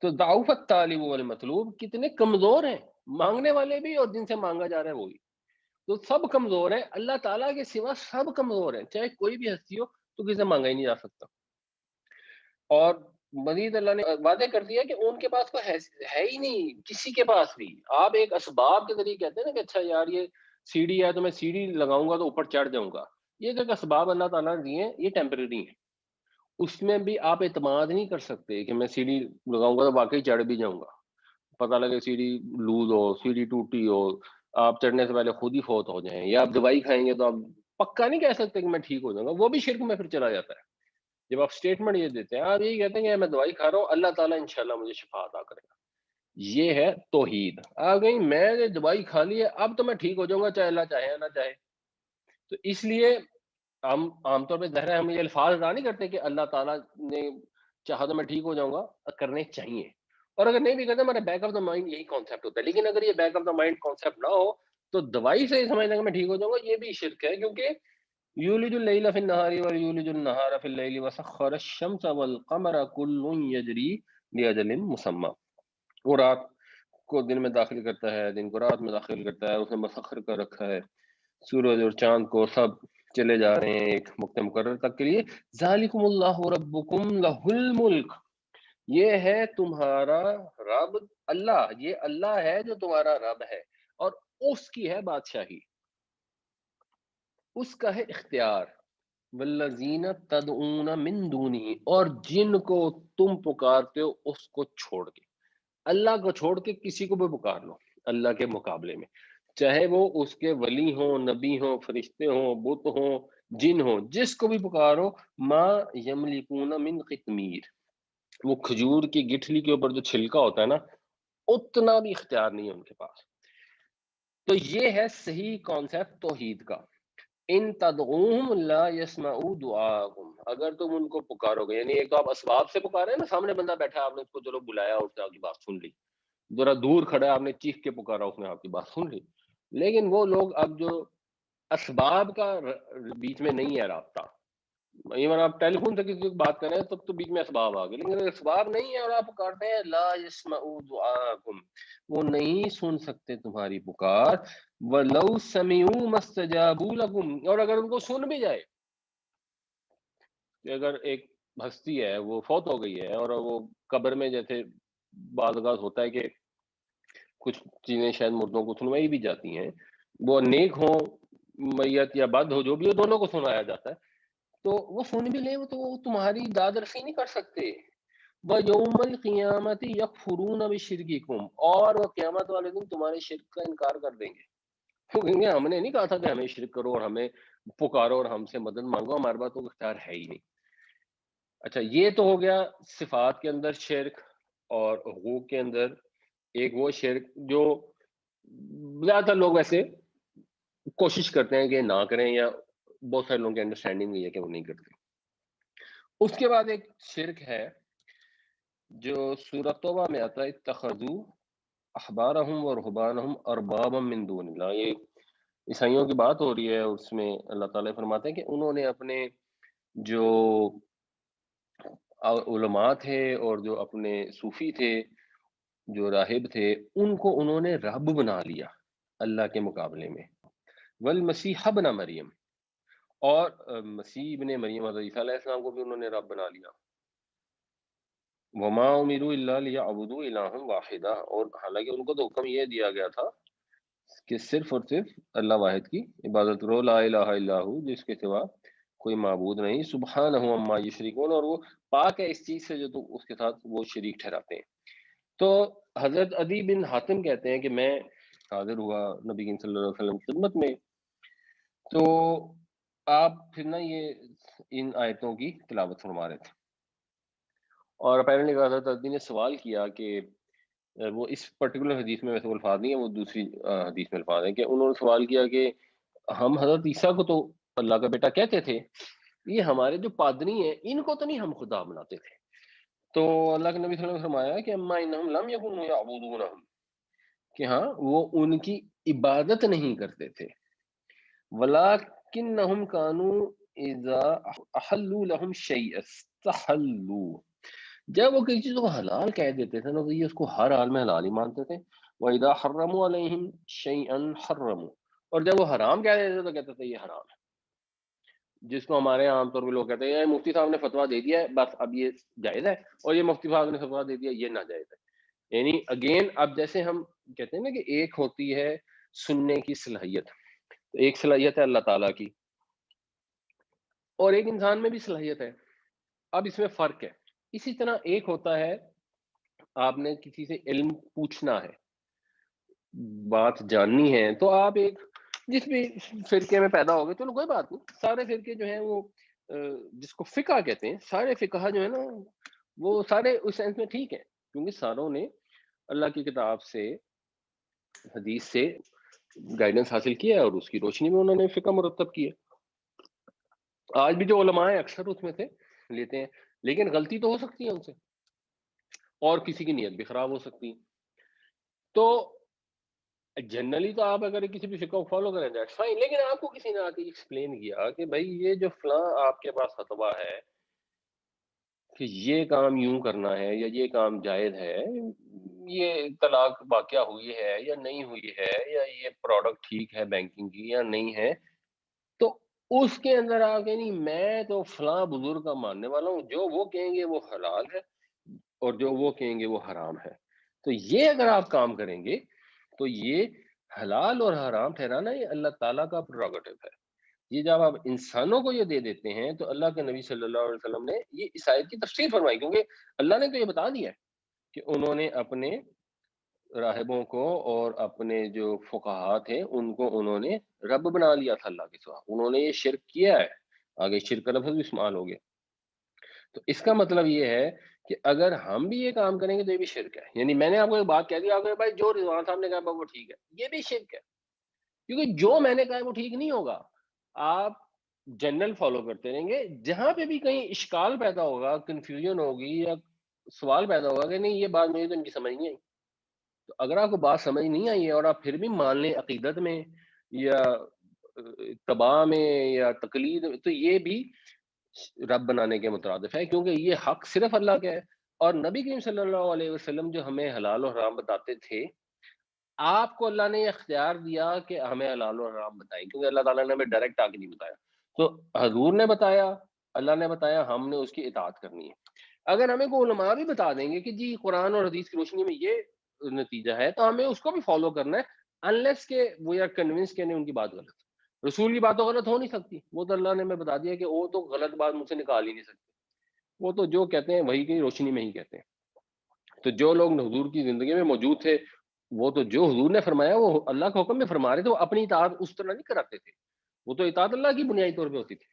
تو ضعف الطالب والمطلوب، کتنے کمزور ہیں مانگنے والے بھی اور جن سے مانگا جا رہا ہے وہ بھی، تو سب کمزور ہیں، اللہ تعالیٰ کے سوا سب کمزور ہیں، چاہے کوئی بھی ہستی ہو تو کسی سے مانگا ہی نہیں جا سکتا۔ اور مزید اللہ نے واضح کر دیا کہ ان کے پاس کوئی ہے ہی نہیں، کسی کے پاس بھی۔ آپ ایک اسباب کے ذریعے کہتے ہیں نا کہ اچھا یار یہ سیڑھی ہے تو میں سیڑھی لگاؤں گا تو اوپر چڑھ جاؤں گا، یہ ایک اسباب اللہ تعالیٰ نے دیے ہیں، یہ ٹیمپریری ہیں، اس میں بھی آپ اعتماد نہیں کر سکتے کہ میں سیڑھی لگاؤں گا تو واقعی چڑھ بھی جاؤں گا، پتہ لگے سیڑھی لوز ہو، سیڑھی ٹوٹی ہو، آپ چڑھنے سے پہلے خود ہی فوت ہو جائیں، یا آپ دوائی کھائیں گے تو آپ پکا نہیں کہہ سکتے کہ میں ٹھیک ہو جاؤں گا، وہ بھی شرک میں پھر چلا جاتا ہے۔ جب آپ اسٹیٹمنٹ یہ دیتے ہیں، آپ یہی کہتے ہیں کہ میں دوائی کھا رہا ہوں، اللہ تعالیٰ انشاءاللہ مجھے شفا عطا کرے گا، یہ ہے توحید۔ آ گئی میں نے دوائی کھا لی ہے اب تو میں ٹھیک ہو جاؤں گا چاہے اللہ چاہے یا نہ چاہے۔ تو اس لیے ہم عام طور پہ ظاہر ہے ہم یہ الفاظ ادا نہیں کرتے کہ اللہ تعالیٰ نے چاہا تو میں ٹھیک ہو جاؤں گا، کرنے چاہیے، اور اگر نہیں بھی کرتے ہمارے بیک آف دا مائنڈ یہی کانسیپٹ ہوتا ہے، لیکن اگر یہ back of the mind concept نہ ہو تو دوائی سے یہ سمجھنا کہ میں ٹھیک ہو جاؤں گا یہ بھی شرک ہے، کیونکہ یولج اللیل فی النہار ویولج النہار فی اللیل وسخر الشمس والقمر کل یجری لاجل مسمى، وہ رات کو دن میں داخل کرتا ہے، دن کو رات میں داخل کرتا ہے، اس نے مسخر کر رکھا ہے سورج اور چاند کو، سب چلے جا رہے ہیں ایک وقت مقرر تک کے لیے۔ ذالکم اللہ ربکم لہ الملک، یہ ہے تمہارا رب اللہ، یہ اللہ ہے جو تمہارا رب ہے اور اس کی ہے بادشاہی، اس کا ہے اختیار۔ والذین تدعون من دونہ، اور جن کو تم پکارتے ہو اس کو چھوڑ کے، اللہ کو چھوڑ کے کسی کو بھی پکار لو اللہ کے مقابلے میں، چاہے وہ اس کے ولی ہوں، نبی ہوں، فرشتے ہوں، بت ہوں، جن ہوں، جس کو بھی پکارو، ما یملکون من قطمیر، وہ کھجور کی گٹھلی کے اوپر جو چھلکا ہوتا ہے نا، اتنا بھی اختیار نہیں ہے ان کے پاس۔ تو یہ ہے صحیح کانسیپٹ توحید کا۔ ان تدعوہم لا یسمعوا دعاءکم، اگر تم ان کو پکارو گے، یعنی ایک تو آپ اسباب سے پکارے ہیں نا، سامنے بندہ بیٹھا ہے، آپ نے اس کو چلو بلایا، اس نے آپ کی بات سن لی، ذرا دور کھڑا ہے، آپ نے چیخ کے پکارا، اس نے آپ کی بات سن لی۔ لیکن وہ لوگ اب جو اسباب کا بیچ میں نہیں ہے رابطہ، ایون آپ ٹیلی فون سے کسی سے بات کر رہے ہیں تب تو بیچ میں اسباب آ گئے، لیکن اگر اسباب نہیں ہے اور آپ پکارتے ہیں لا یسمعوا دعاءکم، وہ نہیں سن سکتے تمہاری پکار، وَلَوْ سَمِعُوا مَا اسْتَجَابُوا لَكُمْ، اور اگر ان کو سن بھی جائے کہ اگر ایک ہستی ہے وہ فوت ہو گئی ہے اور وہ قبر میں، جیسے بعض اوقات ہوتا ہے کہ کچھ چیزیں شاید مردوں کو سنوائی بھی جاتی ہیں، وہ نیک ہوں میت یا بد ہو، جو بھی ہو، دونوں کو سنایا جاتا ہے، تو وہ سن بھی لیں تو وہ تمہاری داد رسی نہیں کر سکتے۔ وَيَوْمَ الْقِيَامَةِ يَكْفُرُونَ بِشِرْكِكُمْ، اور وہ قیامت والے دن تمہارے شرک کا انکار کر دیں گے، وہ کہیں گے ہم نے نہیں کہا تھا کہ ہمیں شرک کرو اور ہمیں پکارو اور ہم سے مدد مانگو، ہمارے پاس تو اختیار ہے ہی نہیں۔ اچھا، یہ تو ہو گیا صفات کے اندر شرک، اور حقوق کے اندر ایک وہ شرک جو زیادہ تر لوگ ویسے کوشش کرتے ہیں کہ نہ کریں، یا بہت سارے لوگوں کی انڈرسٹینڈنگ یہ ہے کہ وہ نہیں کرتے۔ اس کے بعد ایک شرک ہے جو سورۃ توبہ میں آتا ہے، اتخذوا احبارہم و رہبانہم اربابا من دون اللہ، یہ عیسائیوں کی بات ہو رہی ہے، اس میں اللہ تعالیٰ فرماتے ہیں کہ انہوں نے اپنے جو علماء تھے اور جو اپنے صوفی تھے، جو راہب تھے، ان کو انہوں نے رب بنا لیا اللہ کے مقابلے میں، والمسیح ابن مریم، اور مسیح ابن مریم حضرت عیسیٰ علیہ السلام کو بھی انہوں نے رب بنا لیا۔ وما امروا الا ليعبدوا الها واحدا، اور حالانکہ ان کو تو حکم یہ دیا گیا تھا کہ صرف اور صرف اللہ واحد کی عبادت کرو، لا الہ الا ہو، جس کے سوا کوئی معبود نہیں، سبحانہ عما یشرکون، اور وہ پاک ہے اس چیز سے جو تو اس کے ساتھ وہ شریک ٹھہراتے ہیں۔ تو حضرت عدی بن حاتم کہتے ہیں کہ میں حاضر ہوا نبی کریم صلی اللہ علیہ وسلم کی خدمت میں، تو آپ پھر نا یہ ان آیتوں کی تلاوت فرما رہے تھے، اور اپیرنٹلی حضرت عدی نے سوال کیا کہ وہ اس پرٹیکولر حدیث میں ویسے وہ الفاظ نہیں ہیں، وہ دوسری حدیث میں الفاظ ہیں، کہ انہوں نے سوال کیا کہ ہم حضرت عیسیٰ کو تو اللہ کا بیٹا کہتے تھے، یہ ہمارے جو پادری ہیں ان کو تو نہیں ہم خدا بناتے تھے۔ تو اللہ کے نبی صلی اللہ علیہ وسلم نے فرمایا کہ اما انہم لم یکونوا یعبدونہم، کہ ہاں وہ ان کی عبادت نہیں کرتے تھے، ولکنہم کانوا اذا احلوا لهم شیئا استحلوا، جب وہ کسی چیز کو حلال کہہ دیتے تھے نا تو یہ اس کو ہر حال میں حلال ہی مانتے تھے، وَإِذَا حَرَّمُوا عَلَيْهِمْ شَيْئًا حَرَّمُوا، اور جب وہ حرام کہہ دیتے تھے تو کہتے تھے یہ حرام ہے، جس کو ہمارے یہاں عام طور پہ لوگ کہتے ہیں مفتی صاحب نے فتویٰ دے دیا ہے بس اب یہ جائز ہے، اور یہ مفتی صاحب نے فتویٰ دے دیا یہ ناجائز ہے، یعنی اگین اب جیسے ہم کہتے ہیں نا کہ ایک ہوتی ہے سننے کی صلاحیت، تو ایک صلاحیت ہے اللہ تعالیٰ کی، اور ایک انسان میں بھی صلاحیت ہے، اب اس میں فرق ہے۔ اسی طرح ایک ہوتا ہے آپ نے کسی سے علم پوچھنا ہے، بات جاننی ہے، تو آپ ایک جس بھی فرقے میں پیدا ہو گئے، چلو کوئی بات نہیں، سارے فرقے جو ہیں وہ جس کو فقہ کہتے ہیں، سارے فقہ جو ہے نا وہ سارے اس سینس میں ٹھیک ہے، کیونکہ ساروں نے اللہ کی کتاب سے، حدیث سے گائیڈنس حاصل کیا ہے، اور اس کی روشنی میں انہوں نے فقہ مرتب کی ہے۔ آج بھی جو علماء ہیں اکثر اس میں سے لیتے ہیں، لیکن غلطی تو ہو سکتی ہے ان سے، اور کسی کی نیت بھی خراب ہو سکتی ہے، تو جنرلی تو آپ اگر کسی بھی فقہ کو فالو کریں دیٹس فائن، لیکن آپ کو کسی نے آ کے ایکسپلین کیا کہ بھائی یہ جو فلاں آپ کے پاس فتویٰ ہے کہ یہ کام یوں کرنا ہے یا یہ کام جائز ہے، یہ طلاق واقعہ ہوئی ہے یا نہیں ہوئی ہے، یا یہ پروڈکٹ ٹھیک ہے بینکنگ کی یا نہیں ہے، تو اس کے اندر آ کے نہیں میں تو فلاں بزرگ کا ماننے والا ہوں، جو وہ کہیں گے وہ حلال ہے اور جو وہ کہیں گے وہ حرام ہے، تو یہ اگر آپ کام کریں گے تو یہ حلال اور حرام ٹھہرانا یہ اللہ تعالیٰ کا پروگیٹو ہے، یہ جب آپ انسانوں کو یہ دے دیتے ہیں تو اللہ کے نبی صلی اللہ علیہ وسلم نے یہ اس آیت کی تفسیر فرمائی، کیونکہ اللہ نے تو یہ بتا دیا ہے کہ انہوں نے اپنے راہبوں کو اور اپنے جو فقہا تھے ان کو انہوں نے رب بنا لیا تھا اللہ کے سوا، انہوں نے یہ شرک کیا ہے، آگے شرک کا لفظ بھی استعمال ہو گیا، تو اس کا مطلب یہ ہے کہ اگر ہم بھی یہ کام کریں گے تو یہ بھی شرک ہے. یعنی میں نے آپ کو ایک بات کہہ دی، آپ نے بھائی جو رضوان صاحب نے کہا وہ ٹھیک ہے، یہ بھی شرک ہے. کیونکہ جو میں نے کہا ہے وہ ٹھیک نہیں ہوگا. آپ جنرل فالو کرتے رہیں گے، جہاں پہ بھی کہیں اشکال پیدا ہوگا، کنفیوژن ہوگی یا سوال پیدا ہوگا کہ نہیں یہ بات مجھے تو ان کی سمجھ نہیں آئی، تو اگر آپ کو بات سمجھ نہیں آئی ہے اور آپ پھر بھی مان لیں عقیدت میں یا اتباع میں یا تقلید میں، تو یہ بھی رب بنانے کے مترادف ہے، کیونکہ یہ حق صرف اللہ کا ہے. اور نبی کریم صلی اللہ علیہ وسلم جو ہمیں حلال اور حرام بتاتے تھے، آپ کو اللہ نے یہ اختیار دیا کہ ہمیں حلال اور حرام بتائیں، کیونکہ اللہ تعالیٰ نے ہمیں ڈائریکٹ آ کے نہیں بتایا. تو حضور نے بتایا، اللہ نے بتایا، ہم نے اس کی اطاعت کرنی ہے. اگر ہمیں کوئی علماء بھی بتا دیں گے کہ جی قرآن اور حدیث کی روشنی میں یہ نتیجہ ہے، تو ہمیں اس کو بھی فالو کرنا ہے، انلیس کہ وہ یا کنونس کے نہیں ان کی بات غلط. رسول کی بات تو غلط ہو نہیں سکتی، وہ تو اللہ نے ہمیں بتا دیا کہ وہ تو غلط بات مجھ سے نکال ہی نہیں سکتے، وہ تو جو کہتے ہیں وہی کی روشنی میں ہی کہتے ہیں. تو جو لوگ حضور کی زندگی میں موجود تھے، وہ تو جو حضور نے فرمایا وہ اللہ کے حکم میں فرما رہے تھے، وہ اپنی اطاعت اس طرح نہیں کراتے تھے، وہ تو اطاعت اللہ کی بنیادی طور پہ ہوتی تھی.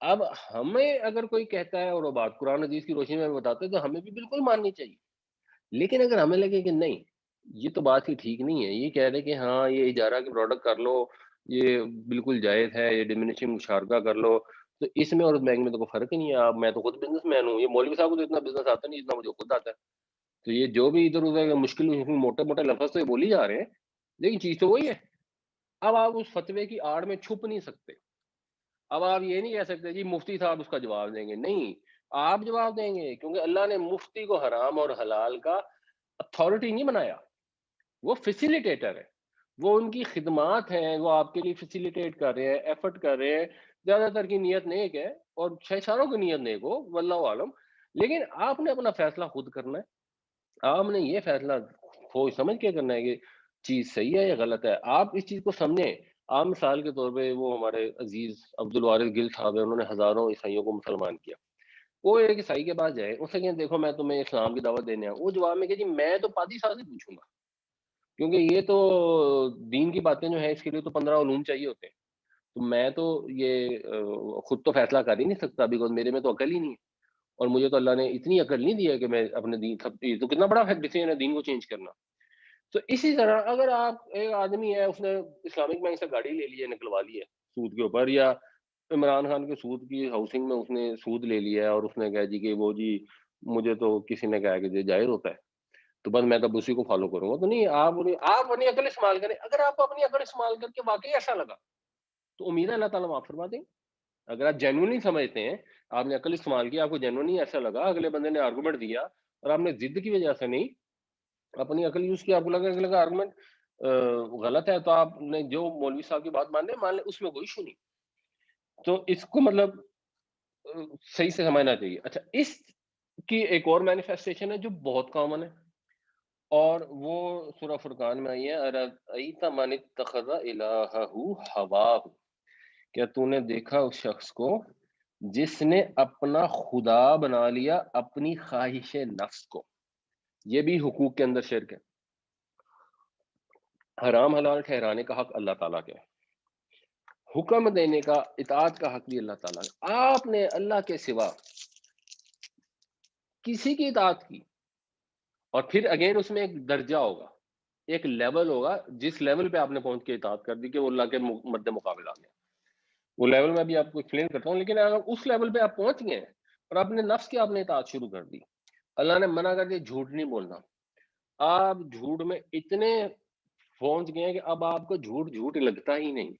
اب ہمیں اگر کوئی کہتا ہے اور وہ بات قرآن حدیث کی روشنی میں بتاتے ہیں تو ہمیں بھی بالکل ماننی چاہیے. لیکن اگر ہمیں لگے کہ نہیں یہ تو بات ہی ٹھیک نہیں ہے، یہ کہہ رہے کہ ہاں یہ اجارہ کی پروڈکٹ کر لو، یہ بالکل جائز ہے، یہ ڈیمینشنگ مشارکہ کر لو، تو اس میں اور اس بینک میں تو کوئی فرق ہی نہیں ہے. آپ میں تو خود بزنس مین ہوں، یہ مولوی صاحب کو تو اتنا بزنس آتا نہیں جتنا مجھے خود آتا ہے. تو یہ جو بھی ادھر ادھر مشکل موٹے موٹے لفظ تو یہ بولی جا رہے ہیں، لیکن چیز تو وہی ہے. اب آپ اس فتوے کی آڑ میں چھپ نہیں سکتے. اب آپ یہ نہیں کہہ سکتے جی مفتی صاحب اس کا جواب دیں گے، نہیں، آپ جواب دیں گے، کیونکہ اللہ نے مفتی کو حرام اور حلال کا اتھارٹی نہیں بنایا، وہ فیسیلیٹیٹر ہے. وہ ان کی خدمات ہیں، وہ آپ کے لیے فیسیلیٹیٹ کر رہے ہیں، ایفرٹ کر رہے ہیں. زیادہ تر کی نیت نیک ہے اور شاید ساروں کی نیت نیک ہو، واللہ عالم. لیکن آپ نے اپنا فیصلہ خود کرنا ہے. آپ نے یہ فیصلہ سوچ سمجھ کے کرنا ہے کہ چیز صحیح ہے یا غلط ہے. آپ اس چیز کو سمجھیں. آپ مثال کے طور پہ وہ ہمارے عزیز عبد الوارث گل صاحب ہیں، انہوں نے ہزاروں عیسائیوں کو مسلمان کیا. وہ ایک عیسائی کے پاس جائے، اس سے کہیں دیکھو میں تمہیں اسلام کی دعوت دینے آؤں، وہ جواب میں کہ جی میں تو پادری صاحب سے پوچھوں گا، کیونکہ یہ تو دین کی باتیں جو ہیں اس کے لیے تو 15 علوم چاہیے ہوتے ہیں. تو میں تو یہ خود تو فیصلہ کر ہی نہیں سکتا، بیکاز میرے میں تو عقل ہی نہیں ہے، اور مجھے تو اللہ نے اتنی عقل نہیں دی ہے کہ میں اپنے دین تو کتنا بڑا ڈیسیژن ہے دین کو چینج کرنا. تو اسی طرح اگر آپ ایک آدمی ہے، اس نے اسلامک بینک سے گاڑی لے لی ہے، نکلوا لی ہے سود کے اوپر، یا عمران خان کے سود کی ہاؤسنگ میں اس نے سود لے لیا ہے اور اس نے کہا جی کہ وہ جی مجھے تو کسی نے کہا کہ یہ جائز ہوتا ہے، تو بس میں تو اسی کو فالو کروں گا. تو نہیں، آپ اپنی عقل استعمال کریں. اگر آپ کو اپنی عقل استعمال کر کے واقعی ایسا لگا تو امید ہے اللہ تعالیٰ معاف فرما دیں. اگر آپ جینوئنلی سمجھتے ہیں، آپ نے عقل استعمال کیا، آپ کو جینوئنلی ایسا لگا، اگلے بندے نے آرگومنٹ دیا اور آپ نے ضد کی وجہ سے نہیں اپنی عقل یوز کی، آپ کو لگا کہ لگا آرگومنٹ غلط ہے، تو آپ نے جو مولوی صاحب کی بات مان لیں، اس میں کوئی ایشو نہیں. تو اس کو مطلب صحیح سے سمجھنا چاہیے. اچھا، اس کی ایک اور مینیفیسٹیشن ہے جو بہت کامن ہے، اور وہ سورہ فرقان میں آئی ہے، ارأیت من اتخذ الہہ ہواہ، کیا تو نے دیکھا اس شخص کو جس نے اپنا خدا بنا لیا اپنی خواہش نفس کو. یہ بھی حقوق کے اندر شرک ہے. حرام حلال ٹھہرانے کا حق اللہ تعالیٰ کا ہے، حکم دینے کا، اطاعت کا حق بھی اللہ تعالیٰ کا. آپ نے اللہ کے سوا کسی کی اطاعت کی، اور پھر اگین اس میں ایک درجہ ہوگا، ایک لیول ہوگا، جس لیول پہ آپ نے پہنچ کے اطاعت کر دی کہ وہ اللہ کے مد مقابل آ گیا. وہ لیول میں بھی آپ کو ایکسپلین کرتا ہوں. لیکن اگر اس لیول پہ آپ پہنچ گئے ہیں اور اپنے نفس کی آپ نے اطاعت شروع کر دی، اللہ نے منع کر دیا جھوٹ نہیں بولنا، آپ جھوٹ میں اتنے پہنچ گئے ہیں کہ اب آپ کو جھوٹ جھوٹ لگتا ہی نہیں،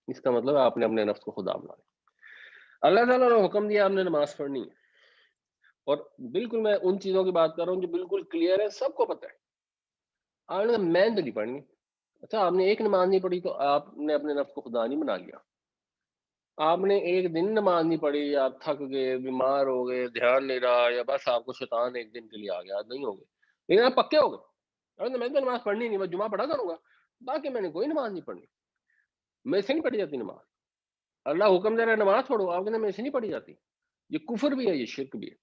اس کا مطلب آپ نے اپنے نفس کو خدا بنا لیا. اللہ تعالیٰ نے حکم دیا آپ نے نماز پڑھنی ہے، اور بالکل میں ان چیزوں کی بات کر رہا ہوں جو بالکل کلیئر ہے، سب کو پتہ ہے. آپ نے میں تو نہیں پڑھنی. اچھا، آپ نے ایک نماز نہیں پڑھی تو آپ نے اپنے نفس کو خدا نہیں بنا لیا. آپ نے ایک دن نماز نہیں پڑھی، آپ تھک گئے، بیمار ہو گئے، دھیان نہیں رہا، یا بس آپ کو شیطان ایک دن کے لیے آ گیا، نہیں ہو گئے، لیکن آپ پکے ہو گئے. میں تو نماز پڑھنی نہیں، میں جمعہ پڑھا کروں گا، باقی میں نے کوئی نماز نہیں پڑھنی، میں سے نہیں پڑھی جاتی نماز. اللہ حکم دے رہا ہے نماز پڑھو، آپ کہتے ہیں میں سے نہیں پڑھی جاتی. یہ کفر بھی ہے، یہ شرک بھی ہے.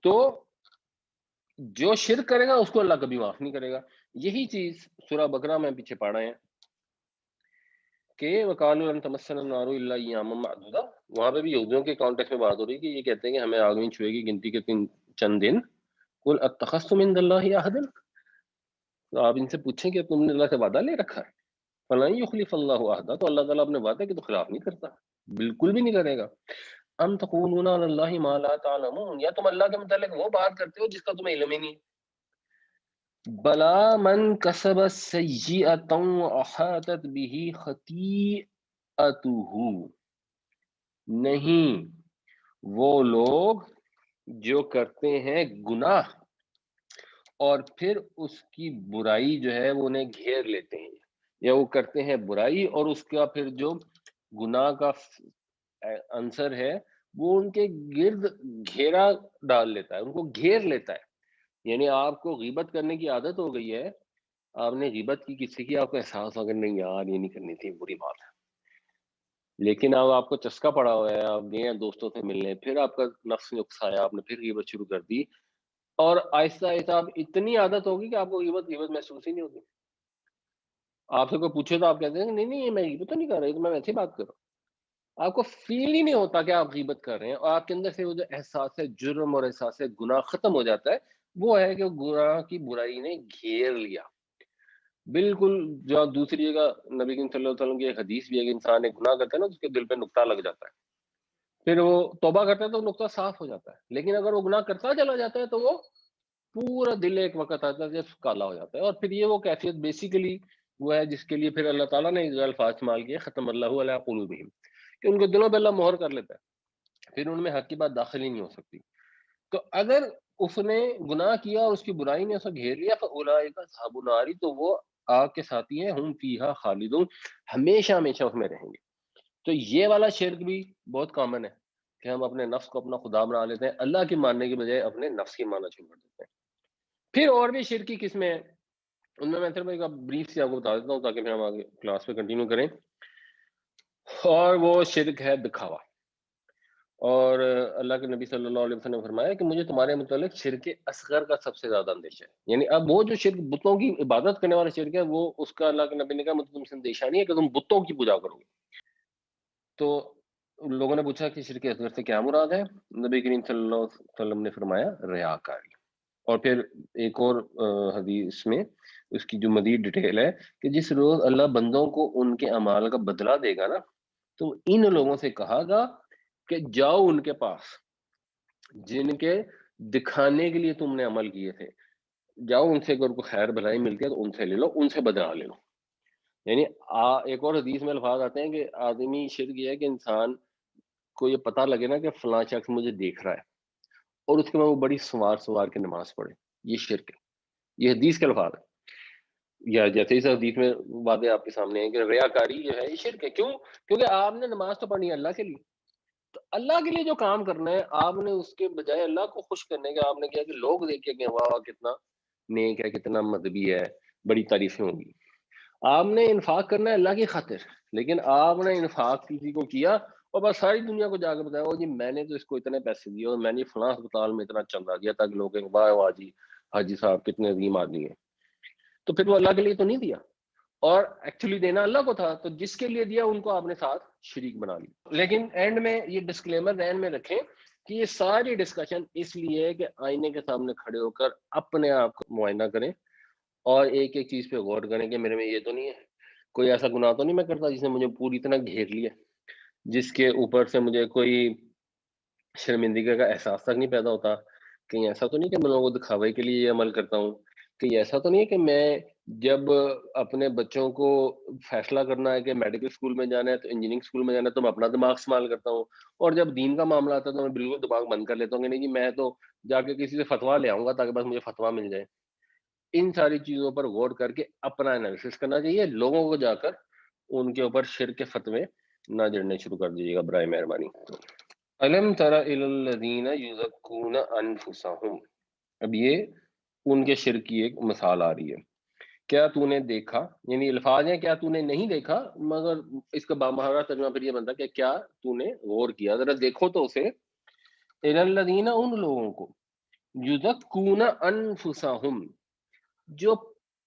تو جو شرک کرے گا اس کو اللہ کبھی معاف نہیں کرے گا. یہی چیز سورہ بقرہ میں پیچھے پڑھ رہے ہیں کہ وقالوا لن تمسنا النار الا ایاما معدودا، وہاں پہ بھی یہودیوں کے کانٹیکس میں بات ہو رہی ہے کہ یہ کہتے ہیں کہ ہمیں آگ نہیں چھوئے گی گنتی کے چند دن. قل اتخذتم عند اللہ عہدا، تو آپ ان سے پوچھیں کہ تم نے اللہ سے وعدہ لے رکھا ہے. فلن یخلف اللہ عہدہ، تو اللہ تعالیٰ اپنے وعدے کے تو خلاف نہیں کرتا، بالکل بھی نہیں کرے گا. ام تقولون علی اللہ ما لا تعلمون، یا تم اللہ کے متعلق وہ بات کرتے ہو جس کا تمہیں علم ہی نہیں. بلا من کسب سیئۃ واحاطت به خطیئتہ، نہیں وہ لوگ جو کرتے ہیں گناہ اور پھر اس کی برائی جو ہے وہ انہیں گھیر لیتے ہیں، یا وہ کرتے ہیں برائی اور اس کا پھر جو گناہ کا عنصر ہے وہ ان کے گرد گھیرا ڈال لیتا ہے، ان کو گھیر لیتا ہے. یعنی آپ کو غیبت کرنے کی عادت ہو گئی ہے، آپ نے غیبت کی کسی کی، آپ کو احساس ہو کہ نہیں یار یہ نہیں کرنی تھی، بری بات ہے، لیکن اب آپ کو چسکا پڑا ہوا ہے، آپ گئے ہیں دوستوں سے ملنے، پھر آپ کا نفس نے اکسایا، آپ نے پھر غیبت شروع کر دی، اور آہستہ آہستہ آپ اتنی عادت ہوگی کہ آپ کو غیبت غیبت محسوس ہی نہیں ہوگی. آپ سے کوئی پوچھے تو آپ کہتے ہیں کہ نہیں نہیں یہ میں غیبت تو نہیں کر رہی، تو میں ویسے ہی بات کر رہا ہوں. آپ کو فیل ہی نہیں ہوتا کہ آپ غیبت کر رہے ہیں، اور آپ کے اندر سے وہ جو احساس جرم اور احساس گناہ ختم ہو جاتا ہے، وہ ہے کہ گناہ کی برائی نے گھیر لیا. بالکل جو دوسری جگہ نبی کریم صلی اللہ علیہ وسلم کی ایک حدیث بھی ہے کہ انسان ایک گناہ کرتا ہے نا، اس کے دل پہ نقطہ لگ جاتا ہے، پھر وہ توبہ کرتا ہے تو نقطہ صاف ہو جاتا ہے، لیکن اگر وہ گناہ کرتا چلا جاتا ہے تو وہ پورا دل ایک وقت آتا ہے جب کالا ہو جاتا ہے. اور پھر یہ وہ کیفیت بیسیکلی وہ ہے جس کے لیے پھر اللہ تعالیٰ نے جو الفاظ استعمال کیے ختم اللہ علی قلوبہم، کہ ان کو دلوں پہ اللہ مہر کر لیتا ہے، پھر ان میں حق کی بات داخل ہی نہیں ہو سکتی. تو اگر اس نے گناہ کیا اور اس کی برائی نے اسے گھیر لیا، فاولئک اصحاب النار، تو وہ آگ کے ساتھی ہیں، ہم فیہا خالدون، ہمیشہ ہمیشہ اس میں رہیں گے. تو یہ والا شرک بھی بہت کامن ہے کہ ہم اپنے نفس کو اپنا خدا بنا لیتے ہیں، اللہ کی ماننے کی بجائے اپنے نفس کی ماننا شروع کر دیتے ہیں. پھر اور بھی شرک کی قسمیں ہیں، ان میں صرف ایک بریف سے آپ کو بتا دیتا ہوں تاکہ پھر ہم آگے کلاس میں کنٹینیو کریں. اور وہ شرک ہے دکھاوا. اور اللہ کے نبی صلی اللہ علیہ وسلم نے فرمایا کہ مجھے تمہارے متعلق شرک اصغر کا سب سے زیادہ اندیشہ ہے. یعنی اب وہ جو شرک بتوں کی عبادت کرنے والا شرک ہے، وہ اس کا اللہ کے نبی نے کہا مجھے تم سے اندیشہ نہیں ہے کہ تم بتوں کی پوجا کرو گے. تو لوگوں نے پوچھا کہ شرک اصغر سے کیا مراد ہے؟ نبی کریم صلی اللہ علیہ وسلم نے فرمایا ریاکاری. اور پھر ایک اور حدیث میں اس کی جو مزید ڈیٹیل ہے کہ جس روز اللہ بندوں کو ان کے اعمال کا بدلہ دے گا نا، تو ان لوگوں سے کہا گا کہ جاؤ ان کے پاس جن کے دکھانے کے لیے تم نے عمل کیے تھے، جاؤ ان سے، اگر کوئی خیر بھلائی ملتی ہے تو ان سے لے لو، ان سے بدلہ لے لو. یعنی ایک اور حدیث میں الفاظ آتے ہیں کہ آدمی شرک یہ ہے کہ انسان کو یہ پتہ لگے نا کہ فلاں شخص مجھے دیکھ رہا ہے اور اس کے بعد وہ بڑی سوار سوار کے نماز پڑھے، یہ شرک ہے. یہ حدیث کے الفاظ ہے. یا جیسے اس حدیث میں باتیں آپ کے سامنے ہیں کہ ریاکاری جو ہے یہ شرک ہے. کیوں؟ کیونکہ آپ نے نماز تو پڑھنی ہے اللہ کے لیے، تو اللہ کے لیے جو کام کرنا ہے آپ نے اس کے بجائے اللہ کو خوش کرنے کا آپ نے کیا کہ لوگ دیکھیں کہ واہ واہ کتنا نیک ہے، کتنا مذہبی ہے، بڑی تعریفیں ہوں گی. آپ نے انفاق کرنا ہے اللہ کی خاطر، لیکن آپ نے انفاق کسی کو کیا اور بس ساری دنیا کو جا کے بتایا جی میں نے تو اس کو اتنے پیسے دیے اور میں نے فلاں اسپتال میں اتنا چندہ دیا تاکہ لوگ کہیں واہ واہ جی حاجی صاحب کتنے عظیم آدمی ہیں. تو پھر وہ اللہ کے لیے تو نہیں دیا، اور ایکچولی دینا اللہ کو تھا، تو جس کے لیے دیا ان کو آپ نے ساتھ شریک بنا لیا. لیکن اینڈ میں یہ ڈسکلیمر ذہن میں رکھیں کہ یہ ساری ڈسکشن اس لیے ہے کہ آئینے کے سامنے کھڑے ہو کر اپنے آپ کو معائنہ کریں اور ایک ایک چیز پہ غور کریں کہ میرے میں یہ تو نہیں ہے، کوئی ایسا گناہ تو نہیں میں کرتا جس نے مجھے پوری طرح گھیر لیا، جس کے اوپر سے مجھے کوئی شرمندگی کا احساس تک نہیں پیدا ہوتا. کہیں ایسا تو نہیں کہ میں لوگوں کو دکھاوے کے لیے یہ عمل کرتا ہوں، کہ ایسا تو نہیں ہے کہ میں جب اپنے بچوں کو فیصلہ کرنا ہے کہ میڈیکل اسکول میں جانا ہے تو انجینئرنگ اسکول میں جانا ہے تو میں اپنا دماغ استعمال کرتا ہوں، اور جب دین کا معاملہ آتا ہے تو میں بالکل دماغ بند کر لیتا ہوں کہ نہیں جی میں تو جا کے کسی سے فتویٰ لے آؤں گا تاکہ بس مجھے فتویٰ مل جائے. ان ساری چیزوں پر غور کر کے اپنا انالیسس کرنا چاہیے. لوگوں کو جا کر ان کے اوپر شرک کے فتوے نہ جڑنے شروع کر دیجیے گا برائے مہربانی. الم تر الی الذین یزکون انفسہم، اب یہ ان کے شرک کی ایک مثال آ رہی ہے. کیا تو نے دیکھا، یعنی الفاظ ہیں کیا تو نے نہیں دیکھا، مگر اس کا بامہارا ترجمہ پھر یہ بنتا کہ کیا تو نے غور کیا، ذرا دیکھو تو اسے. الی الذین، ان لوگوں کو، یزکون انفسہم، جو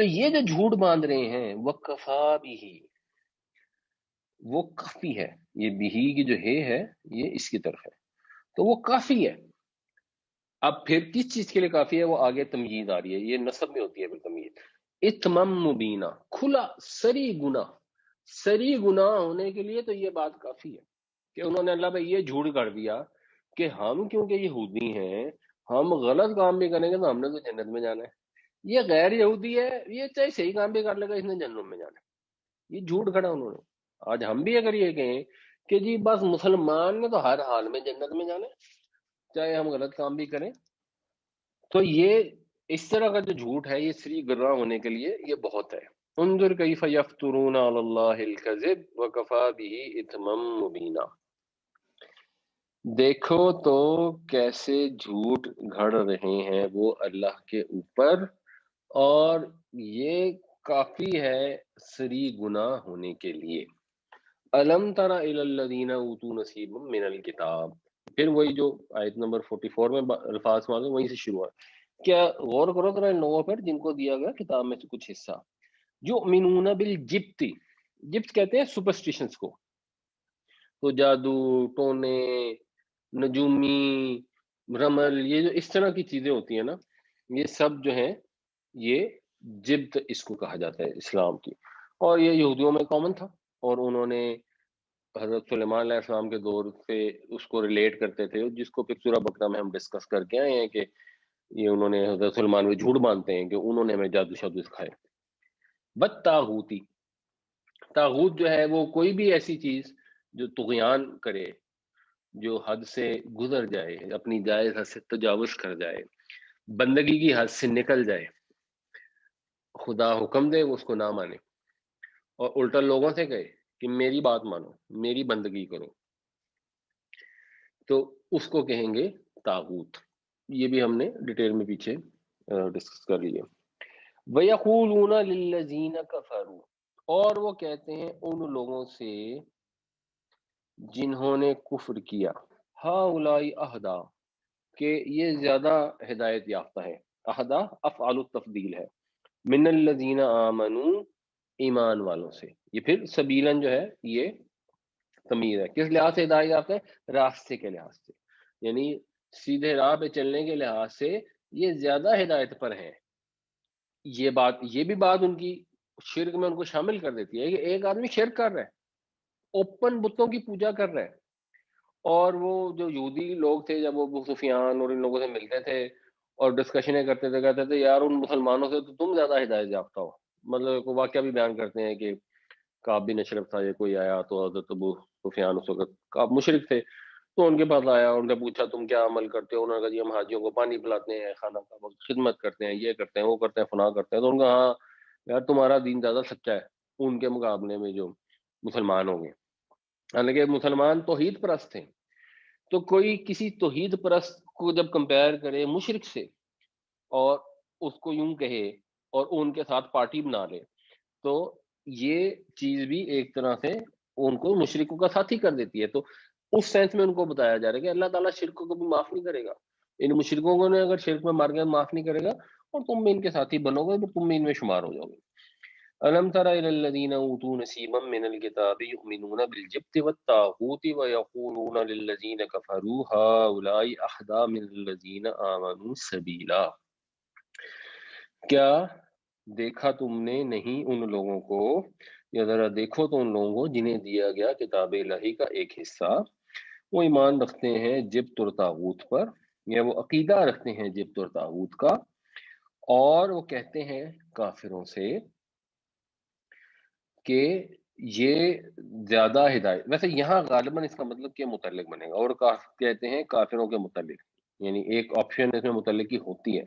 تو یہ جو جھوٹ باندھ رہے ہیں وَكَفَى بِهِ، وہ کافی ہے، یہ بِهِ کی جو ہے یہ اس کی طرف ہے، تو وہ کافی ہے۔ اب پھر کس چیز کے لیے کافی ہے؟ وہ آگے تمییز آ رہی ہے، یہ نصب میں ہوتی ہے پھر تمییز۔ اتمم مبینہ، کھلا سری گناہ ہونے کے لیے تو یہ بات کافی ہے کہ انہوں نے اللہ پہ یہ جھوٹ کر دیا کہ ہم کیونکہ یہودی ہیں، ہم غلط کام بھی کریں گے تو ہم نے تو جنت میں جانا ہے، یہ غیر یہودی ہے، یہ چاہے صحیح کام بھی کر لے گا اس نے جنت میں جانا ہے۔ یہ جھوٹ کھڑا انہوں نے۔ آج ہم بھی اگر یہ کہیں کہ جی بس مسلمان نے تو ہر حال میں جنت میں جانا ہے چاہے ہم غلط کام بھی کریں، تو یہ اس طرح کا جو جھوٹ ہے یہ سری گراں ہونے کے لیے یہ بہت ہے۔ انظر کیف یفترون علی اللہ الکذب وکفی بہ اثما مبینا، دیکھو تو کیسے جھوٹ گھڑ رہے ہیں وہ اللہ کے اوپر، اور یہ کافی ہے سری گناہ ہونے کے لیے۔ الم تر الی الذین اوتوا نصیبا من الکتاب، پھر وہی جو آیت نمبر 44 میں الفاظ معلوم وہیں سے شروع ہے۔ کیا غور کرو ذرا ان لوگوں پر جن کو دیا گیا کتاب میں سے کچھ حصہ، یؤمنون بالجبت، جبت کہتے ہیں سپرسٹیشنز کو، تو جادو، ٹونے، نجومی، رمل، یہ جو اس طرح کی چیزیں ہوتی ہیں نا، یہ سب جو ہیں یہ جبت اس کو کہا جاتا ہے اسلام کی، اور یہ یہودیوں میں کامن تھا، اور انہوں نے حضرت سلیمان علیہ السلام کے دور سے اس کو ریلیٹ کرتے تھے، جس کو پھر سورہ بقرہ میں ہم ڈسکس کر کے آئے ہیں کہ یہ انہوں نے حضرت سلیمان میں جھوٹ باندھتے ہیں کہ انہوں نے ہمیں جادو شادو سکھائے۔ بدتاغوتی، تاغوت جو ہے وہ کوئی بھی ایسی چیز جو طغیان کرے، جو حد سے گزر جائے، اپنی جائز حد سے تجاوز کر جائے، بندگی کی حد سے نکل جائے، خدا حکم دے وہ اس کو نہ مانے، اور الٹا لوگوں سے کہے کہ میری بات مانو، میری بندگی کرو، تو اس کو کہیں گے تاغوت۔ یہ بھی ہم نے ڈیٹیل میں پیچھے ڈسکس کر لیا۔ وَيَقُولُونَ لِلَّذِينَ كَفَرُوا، اور وہ کہتے ہیں ان لوگوں سے جنہوں نے کفر کیا، ہَؤُلَاءِ أَهْدَىٰ، کہ یہ زیادہ ہدایت یافتہ ہے، اہدا افعال التفضیل ہے، من الذین آمنوا، ایمان والوں سے، یہ پھر سبیلاً جو ہے یہ تمیز ہے، کس لحاظ سے ہدایت یافتہ ہے؟ راستے کے لحاظ سے، یعنی سیدھے راہ پہ چلنے کے لحاظ سے یہ زیادہ ہدایت پر ہیں۔ یہ بھی بات ان کی شرک میں ان کو شامل کر دیتی ہے کہ ایک آدمی شرک کر رہا ہے، اوپن بتوں کی پوجا کر رہا ہے، اور وہ جو یہودی لوگ تھے جب وہ ابو سفیان اور ان لوگوں سے ملتے تھے اور ڈسکشنیں کرتے تھے، کہتے تھے یار ان مسلمانوں سے تو تم زیادہ ہدایت یافتہ ہو۔ مطلب ایک واقعہ بھی بیان کرتے ہیں کہ کعب بن اشرف تھا، یہ کوئی آیا تو حضرت ابو سفیان اس وقت کعب مشرک تھے، تو ان کے پاس آیا، ان نے پوچھا تم کیا عمل کرتے ہو؟ انہوں نے کہا جی ہم حاجیوں کو پانی پلاتے ہیں، کھانا کا خدمت کرتے ہیں، یہ کرتے ہیں، وہ کرتے ہیں، فلاں کرتے ہیں۔ تو ان کا ہاں یار تمہارا دین زیادہ سچا ہے ان کے مقابلے میں جو مسلمان ہوں گے، حالانکہ مسلمان توحید پرست تھے۔ تو کوئی کسی توحید پرست کو جب کمپیئر کرے مشرک سے اور اس کو یوں کہے اور ان کے ساتھ پارٹی بنا لے، تو یہ چیز بھی ایک طرح سے ان کو مشرکوں کا ساتھی کر دیتی ہے۔ تو اس سینس میں ان کو بتایا جا رہا ہے کہ اللہ تعالیٰ شرک کو بھی معاف نہیں کرے گا، ان مشرکوں کو نے اگر شرک میں مار گیا معاف نہیں کرے گا، اور تم بھی ان کے ساتھی بنو گے تو تم بھی ان میں شمار ہو جاؤ گے۔ أَلَمْ تَرَ إِلَى الَّذِينَ أُوتُوا نَصِيبًا مِنَ الْكِتَابِ يُؤْمِنُونَ بِالْجِبْتِ وَالطَّاغُوتِ وَيَقُولُونَ لِلَّذِينَ كَفَرُوا هَؤُلَاءِ أَهْدَىٰ مِنَ الَّذِينَ آمَنُوا سَبِيلًا، کیا دیکھا تم نے نہیں ان لوگوں کو، یا ذرا دیکھو تو ان لوگوں کو جنہیں دیا گیا کتاب الہی کا ایک حصہ، وہ ایمان رکھتے ہیں جبت اور طاغوت پر، یا وہ عقیدہ رکھتے ہیں جبت اور طاغوت کا، اور وہ کہتے ہیں کافروں سے کہ یہ زیادہ ہدایت، ویسے یہاں غالباً اس کا مطلب کہ متعلق بنے گا، اور کہتے ہیں کافروں کے متعلق، یعنی ایک آپشن اس میں متعلق کی ہوتی ہے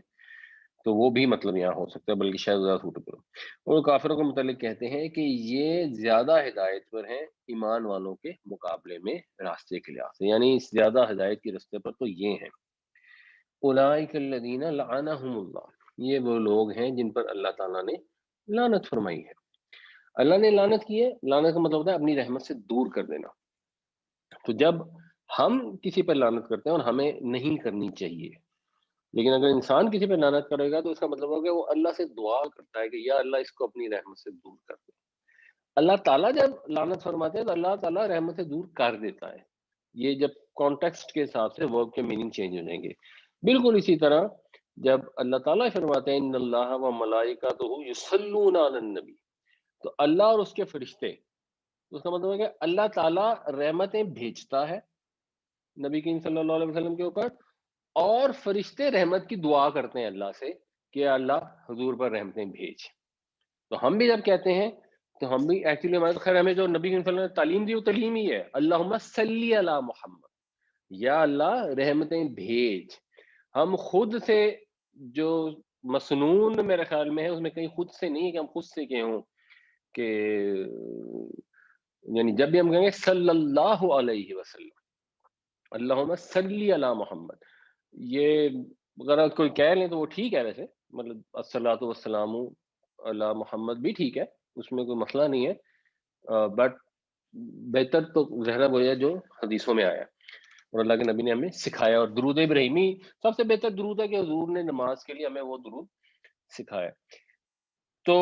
تو وہ بھی مطلب یہاں ہو سکتا ہے، بلکہ شاید زیادہ سوٹیبل ہو۔ اور کافروں کے متعلق کہتے ہیں کہ یہ زیادہ ہدایت پر ہیں ایمان والوں کے مقابلے میں راستے کے لحاظ سے، یعنی زیادہ ہدایت کے راستے پر تو یہ ہیں۔ اولئک الذین لعنہم اللہ، یہ وہ لوگ ہیں جن پر اللہ تعالیٰ نے لعنت فرمائی ہے۔ اللہ نے لعنت کی ہے، لعنت کا مطلب ہوتا ہے اپنی رحمت سے دور کر دینا۔ تو جب ہم کسی پر لعنت کرتے ہیں اور ہمیں نہیں کرنی چاہیے، لیکن اگر انسان کسی پہ لعنت کرے گا تو اس کا مطلب ہوگا کہ وہ اللہ سے دعا کرتا ہے کہ یا اللہ اس کو اپنی رحمت سے دور کر دے۔ اللہ تعالیٰ جب لعنت فرماتے ہیں تو اللہ تعالیٰ رحمت سے دور کر دیتا ہے۔ یہ جب کانٹیکسٹ کے حساب سے ورب کے میننگ چینج ہو جائیں گے۔ بالکل اسی طرح جب اللہ تعالیٰ فرماتے ہیں ان اللہ و ملائکتہ یصلون علی النبی، تو اللہ اور اس کے فرشتے، اس کا مطلب ہے کہ اللہ تعالیٰ رحمتیں بھیجتا ہے نبی کریم صلی اللہ علیہ وسلم کے اوپر، اور فرشتے رحمت کی دعا کرتے ہیں اللہ سے کہ اللہ حضور پر رحمتیں بھیج۔ تو ہم بھی جب کہتے ہیں تو ہم بھی ایکچولی ہمارے تو خیر ہمیں جو نبی کریم صلی اللہ علیہ وسلم نے تعلیم دی وہ تعلیم ہی ہے، اللہم صلی علی محمد، یا اللہ رحمتیں بھیج۔ ہم خود سے جو مسنون میرے خیال میں ہے اس میں کہیں خود سے نہیں ہے کہ ہم خود سے کہے ہوں کہ یعنی جب بھی ہم کہیں گے صلی اللہ علیہ وسلم، اللہم صلی علی محمد، یہ اگر کوئی کہہ لیں تو وہ ٹھیک ہے، ویسے مطلب الصلاۃ والسلام علی محمد بھی ٹھیک ہے، اس میں کوئی مسئلہ نہیں ہے، بٹ بہتر تو زہرا وہ جو حدیثوں میں آیا اور اللہ کے نبی نے ہمیں سکھایا، اور درود ابراہیمی سب سے بہتر درود ہے کہ حضور نے نماز کے لیے ہمیں وہ درود سکھایا۔ تو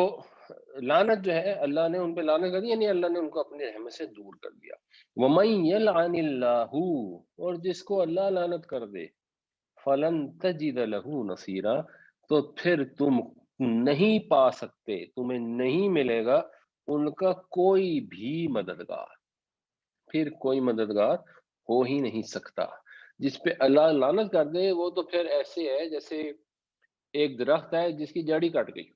لعنت جو ہے اللہ نے ان پہ لعنت کر دی، یعنی اللہ نے ان کو اپنی رحمت سے دور کر دیا۔ وَمَن يَلْعَنِ اللَّهُ، اور جس کو اللہ لعنت کر دے، فَلَن تَجِدَ لَهُ نَصِيرًا، تو پھر تم نہیں پا سکتے، تمہیں نہیں ملے گا ان کا کوئی بھی مددگار، پھر کوئی مددگار ہو ہی نہیں سکتا۔ جس پہ اللہ لعنت کر دے وہ تو پھر ایسے ہے جیسے ایک درخت ہے جس کی جڑ ہی کٹ گئی،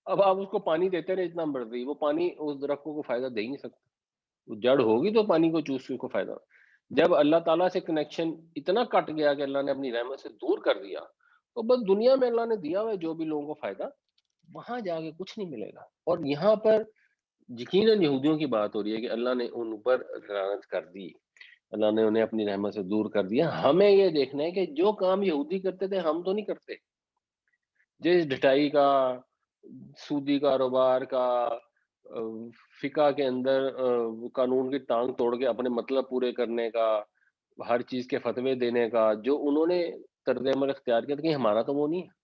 اب آپ اس کو پانی دیتے رہے اتنا بڑھ گئی، وہ پانی اس درخت کو کوئی فائدہ دے ہی نہیں سکتا، وہ جڑ ہوگی تو پانی کو چوس کے اس کو فائدہ ہوگا۔ جب اللہ تعالیٰ سے کنیکشن اتنا کٹ گیا کہ اللہ نے اپنی رحمت سے دور کر دیا، تو بس دنیا میں اللہ نے دیا ہوا ہے جو بھی لوگوں کو فائدہ، وہاں جا کے کچھ نہیں ملے گا۔ اور یہاں پر یقیناً یہودیوں کی بات ہو رہی ہے کہ اللہ نے ان پر لعنت کر دی، اللہ نے انہیں اپنی رحمت سے دور کر دیا۔ ہمیں یہ دیکھنا ہے کہ جو کام یہودی کرتے تھے ہم تو نہیں کرتے، جس ڈٹائی کا، سودی کاروبار کا، فقہ کے اندر قانون کی ٹانگ توڑ کے اپنے مطلب پورے کرنے کا، ہر چیز کے فتوے دینے کا جو انہوں نے طرز عمل اختیار کیا تھا، کہ ہمارا تو وہ نہیں ہے۔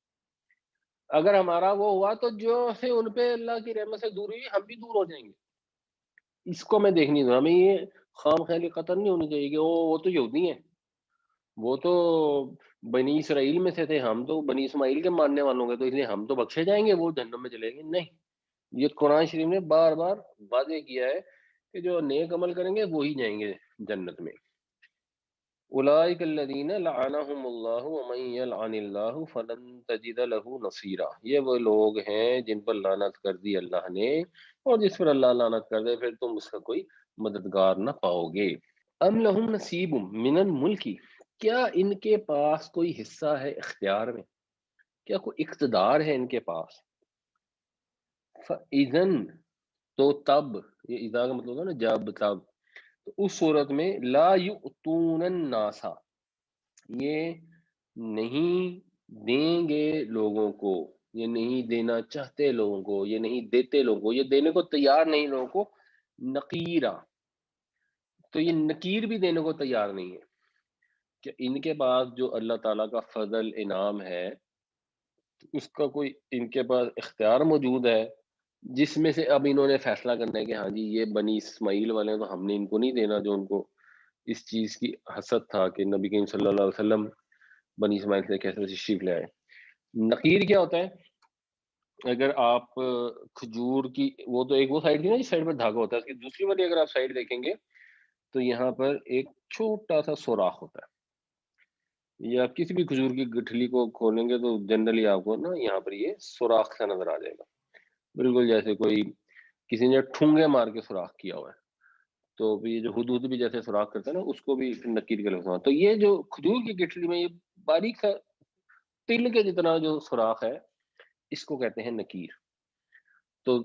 اگر ہمارا وہ ہوا تو جو سے ان پہ اللہ کی رحمت سے دور ہوئی ہم بھی دور ہو جائیں گے۔ اس کو میں دیکھنی دوں، ہمیں یہ خام خیالی قطر نہیں ہونی چاہیے کہ وہ تو یہودی ہیں، وہ تو بنی اسرائیل میں سے تھے، ہم تو بنی اسماعیل کے ماننے والوں گے تو اس لیے ہم تو بخشے جائیں گے، وہ جہنم میں چلیں گے۔ نہیں، یہ قرآن شریف نے بار بار واضح کیا ہے کہ جو نیک عمل کریں گے وہی جائیں گے جنت میں۔ اولئک الذین لعنہم اللہ ومن یلعن اللہ فلن تجد له نصیرا، یہ وہ لوگ ہیں جن پر لعنت کر دی اللہ نے، اور جس پر اللہ لعنت کر دے پھر تم اس کا کوئی مددگار نہ پاؤ گے۔ ام لہم نصیب من الملک، کیا ان کے پاس کوئی حصہ ہے اختیار میں، کیا کوئی اقتدار ہے ان کے پاس؟ فَإِذَن، تو تب، یہ اذا کا مطلب ہے نا جب تب، تو اس صورت میں لا یؤتون الناس، یہ نہیں دیں گے لوگوں کو، یہ نہیں دینا چاہتے لوگوں کو، یہ نہیں دیتے لوگوں کو، یہ دینے کو تیار نہیں لوگوں کو، نقیرہ، تو یہ نکیر بھی دینے کو تیار نہیں ہے کہ ان کے پاس جو اللہ تعالیٰ کا فضل انعام ہے اس کا کوئی ان کے پاس اختیار موجود ہے جس میں سے اب انہوں نے فیصلہ کرنا ہے کہ ہاں جی یہ بنی اسماعیل والے ہیں تو ہم نے ان کو نہیں دینا، جو ان کو اس چیز کی حسد تھا کہ نبی کریم صلی اللہ علیہ وسلم بنی اسماعیل سے کیسے تشریف لے آئے۔ نقیر کیا ہوتا ہے؟ اگر آپ کھجور کی، وہ تو ایک وہ سائڈ تھی نا جس سائڈ پر دھاگا ہوتا ہے، اس کی دوسری والی اگر آپ سائڈ دیکھیں گے تو یہاں پر ایک چھوٹا سا سوراخ ہوتا ہے، یا آپ کسی بھی کھجور کی گٹھلی کو کھولیں گے تو جنرلی آپ کو نا یہاں پر یہ سوراخ سا نظر آ جائے گا، بالکل جیسے کوئی کسی نے ٹھونگے مار کے سوراخ کیا ہوا ہے۔ تو یہ جو ہدہد بھی جیسے سوراخ کرتا ہے نا اس کو بھی نکیر کا لفظ ہے۔ تو یہ جو کھجور کی گٹھلی میں یہ باریک سا تل کے جتنا جو سوراخ ہے اس کو کہتے ہیں نکیر۔ تو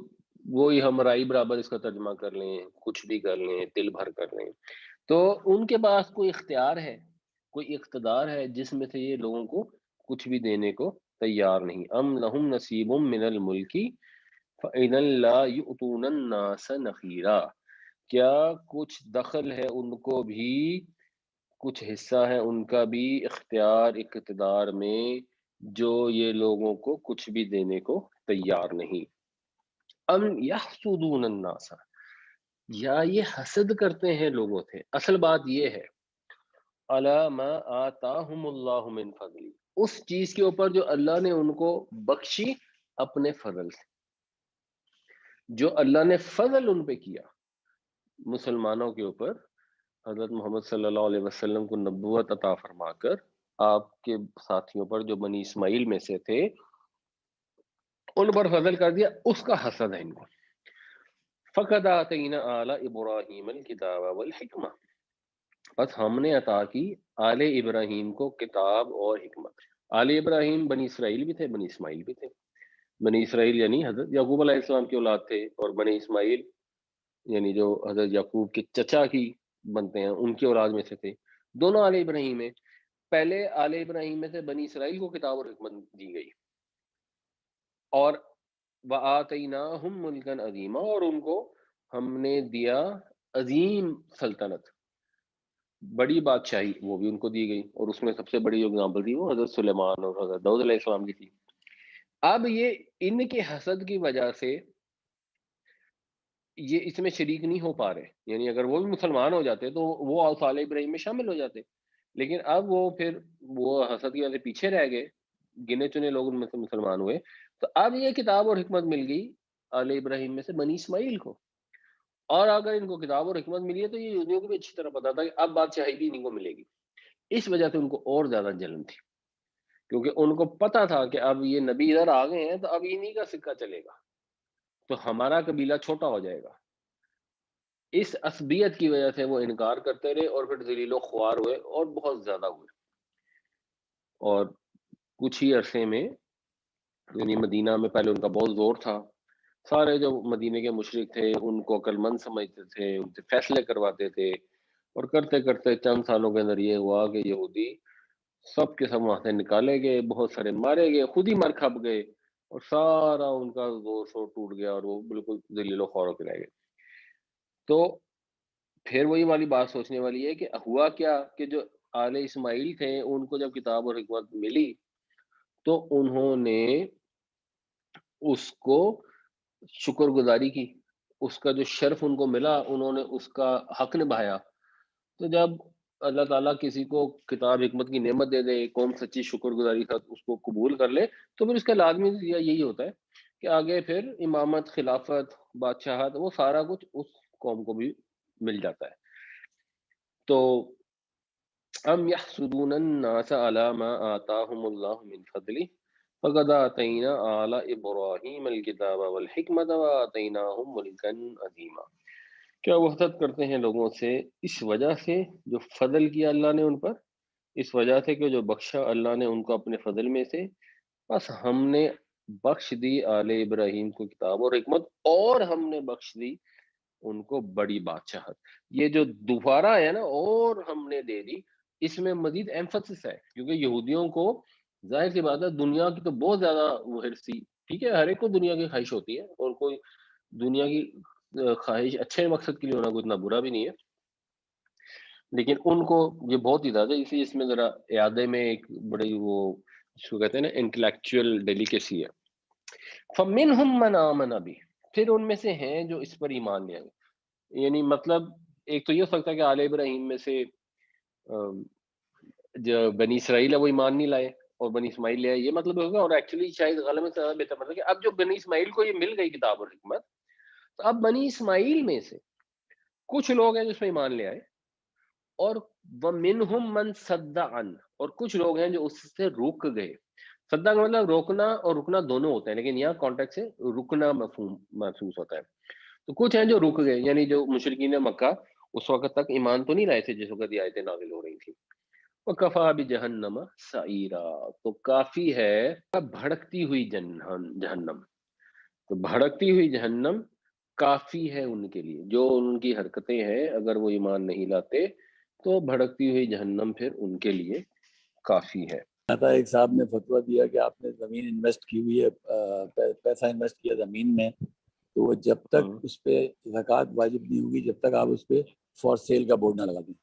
وہی ہم رائی برابر اس کا ترجمہ کر لیں، کچھ بھی کر لیں، تل بھر کر لیں، تو ان کے پاس کوئی اختیار ہے، کوئی اقتدار ہے جس میں سے یہ لوگوں کو کچھ بھی دینے کو تیار نہیں۔ ام لہم نصیب من الملک فإذا لا يؤتون الناس نقیرا، کیا کچھ دخل ہے ان کو بھی کچھ حصہ ہے ان کا بھی اختیار اقتدار میں جو یہ لوگوں کو کچھ بھی دینے کو تیار نہیں. ام یحسدون الناس، یا یہ حسد کرتے ہیں لوگوں سے. اصل بات یہ ہے علی ما آتاہم اللہ من فضل، اس چیز کے اوپر جو اللہ نے ان کو بخشی اپنے فضل سے، جو اللہ نے فضل ان پہ کیا مسلمانوں کے اوپر. حضرت محمد صلی اللہ علیہ وسلم کو نبوت عطا فرما کر آپ کے ساتھیوں پر جو بنی اسماعیل میں سے تھے ان پر فضل کر دیا، اس کا حسد ہے ان کو. فقد آتینا آل ابراہیم الکتاب والحکمہ، بس ہم نے عطا کی آل ابراہیم کو کتاب اور حکمت. آل ابراہیم بنی اسرائیل بھی تھے، بنی اسماعیل بھی تھے. بنی اسرائیل یعنی حضرت یعقوب علیہ السلام کی اولاد تھے، اور بنی اسماعیل یعنی جو حضرت یعقوب کے چچا کی بنتے ہیں ان کی اولاد میں سے تھے. دونوں آل ابراہیم ہیں. پہلے آل ابراہیم میں سے بنی اسرائیل کو کتاب اور حکمت دی گئی، اور وَآتَيْنَاهُمْ مُلْكًا عَظِيمًا، اور ان کو ہم نے دیا عظیم سلطنت، بڑی بادشاہی وہ بھی ان کو دی گئی. اور اس میں سب سے بڑی جو اگزامپل تھی وہ حضرت سلیمان اور حضرت داؤد علیہ السلام کی تھی. اب یہ ان کے حسد کی وجہ سے یہ اس میں شریک نہیں ہو پا رہے. یعنی اگر وہ بھی مسلمان ہو جاتے تو وہ آل ابراہیم میں شامل ہو جاتے، لیکن اب وہ پھر وہ حسد کی وجہ سے پیچھے رہ گئے، گنے چنے لوگ ان میں سے مسلمان ہوئے. تو اب یہ کتاب اور حکمت مل گئی آل ابراہیم میں سے بنی اسماعیل کو. اور اگر ان کو کتاب اور حکمت ملی ہے تو یہ یہودیوں کو بھی اچھی طرح پتا تھا کہ اب بادشاہی بھی ان کو ملے گی. اس وجہ سے ان کو اور زیادہ جلن تھی، کیونکہ ان کو پتا تھا کہ اب یہ نبی ادھر آ گئے ہیں تو اب انہی کا سکہ چلے گا، تو ہمارا قبیلہ چھوٹا ہو جائے گا. اس عصبیت کی وجہ سے وہ انکار کرتے رہے اور پھر ذلیل و خوار ہوئے اور بہت زیادہ ہوئے. اور کچھ ہی عرصے میں یعنی مدینہ میں پہلے ان کا بہت زور تھا، سارے جو مدینے کے مشرک تھے ان کو عقل مند سمجھتے تھے، ان سے فیصلے کرواتے تھے، اور کرتے کرتے چند سالوں کے اندر یہ ہوا کہ یہودی سب کے سب وہاں سے نکالے گئے، بہت سارے مارے گئے، خود ہی مر کھپ گئے، اور سارا ان کا زور شور ٹوٹ گیا اور وہ بالکل ذلیل و خوار ہو کے رہ گئے. تو پھر وہی والی بات سوچنے والی ہے کہ ہوا کیا کہ جو آل اسماعیل تھے ان کو جب کتاب اور حکمت ملی تو انہوں نے اس کو شکر گزاری کی، اس کا جو شرف ان کو ملا انہوں نے اس کا حق نبھایا. تو جب اللہ تعالیٰ کسی کو کتاب حکمت کی نعمت دے دے، قوم سچی شکر گزاری کے ساتھ اس کو قبول کر لے، تو پھر اس کا لازمی یہی ہوتا ہے کہ آگے پھر امامت، خلافت، بادشاہت، وہ سارا کچھ اس قوم کو بھی مل جاتا ہے. تو ام یحسدون الناس علی ما آتاہم اللہ من فضلہ فقد آتینا آل ابراہیم الکتاب والحکمت وآتیناہم ملکا عظیما. کیا وہ حسد کرتے ہیں لوگوں سے اس وجہ سے جو فضل کیا اللہ نے ان پر، اس وجہ سے کہ جو بخشا اللہ نے ان کو اپنے فضل میں سے. بس ہم نے بخش دی آل ابراہیم کو کتاب اور حکمت، اور ہم نے بخش دی ان کو بڑی بادشاہت. یہ جو دوبارہ ہے نا اور ہم نے دے دی، اس میں مزید ایمفسس ہے، کیونکہ یہودیوں کو ظاہر سی بات ہے دنیا کی تو بہت زیادہ وہ حرصی. ٹھیک ہے، ہر ایک کو دنیا کی خواہش ہوتی ہے، اور کوئی دنیا کی خواہش اچھے مقصد کے لیے ہونا کوئی اتنا برا بھی نہیں ہے، لیکن ان کو یہ بہت ہی زیادہ، اس لیے اس میں ذرا اعادے میں ایک بڑی وہ اس کو کہتے ہیں نا انٹلیکچوئل ڈیلیکیسی ہے. فَمِنْهُمْ مَنْ آمَنَ بِهِ، پھر ان میں سے ہیں جو اس پر ایمان لے آئے. یعنی مطلب ایک تو یہ ہو سکتا ہے کہ آل ابراہیم میں سے جو بنی اسرائیل ہے وہ ایمان نہیں لائے اور بنی اسماعیل لے آئے، یہ مطلب ہوگا. اور ایکچولی شاید غالباً سے زیادہ بہتر مطلب کہ اب جو بنی اسماعیل کو یہ مل گئی کتاب اور حکمت، تو اب بنی اسماعیل میں سے کچھ لوگ ہیں جو اس میں ایمان لے آئے، اور وَمِنْهُمْ مَنْ صَدَّ عَنْهُ، اور کچھ لوگ ہیں جو اس سے رک گئے. صدّا کا مطلب روکنا اور رکنا دونوں ہوتے ہیں، لیکن یہاں کانٹیکٹ سے رکنا مفہوم محسوس ہوتا ہے. تو کچھ ہیں جو رک گئے، یعنی جو مشرکین مکہ اس وقت تک ایمان تو نہیں لائے تھے جس وقت یہ آیتیں نازل ہو رہی تھیں. وَكَفَىٰ بِجَهَنَّمَ سَعِيرًا، تو کافی ہے بھڑکتی ہوئی جہنم. تو بھڑکتی ہوئی جہنم کافی ہے ان کے لیے، جو ان کی حرکتیں ہیں اگر وہ ایمان نہیں لاتے تو بھڑکتی ہوئی جہنم پھر ان کے لیے کافی ہے. ایک صاحب نے فتویٰ دیا کہ آپ نے زمین انویسٹ کی ہوئی ہے، پیسہ انویسٹ کیا زمین میں، تو وہ جب تک اس پہ زکوٰۃ واجب نہیں ہوگی جب تک آپ اس پہ فار سیل کا بورڈ نہ لگا دیں.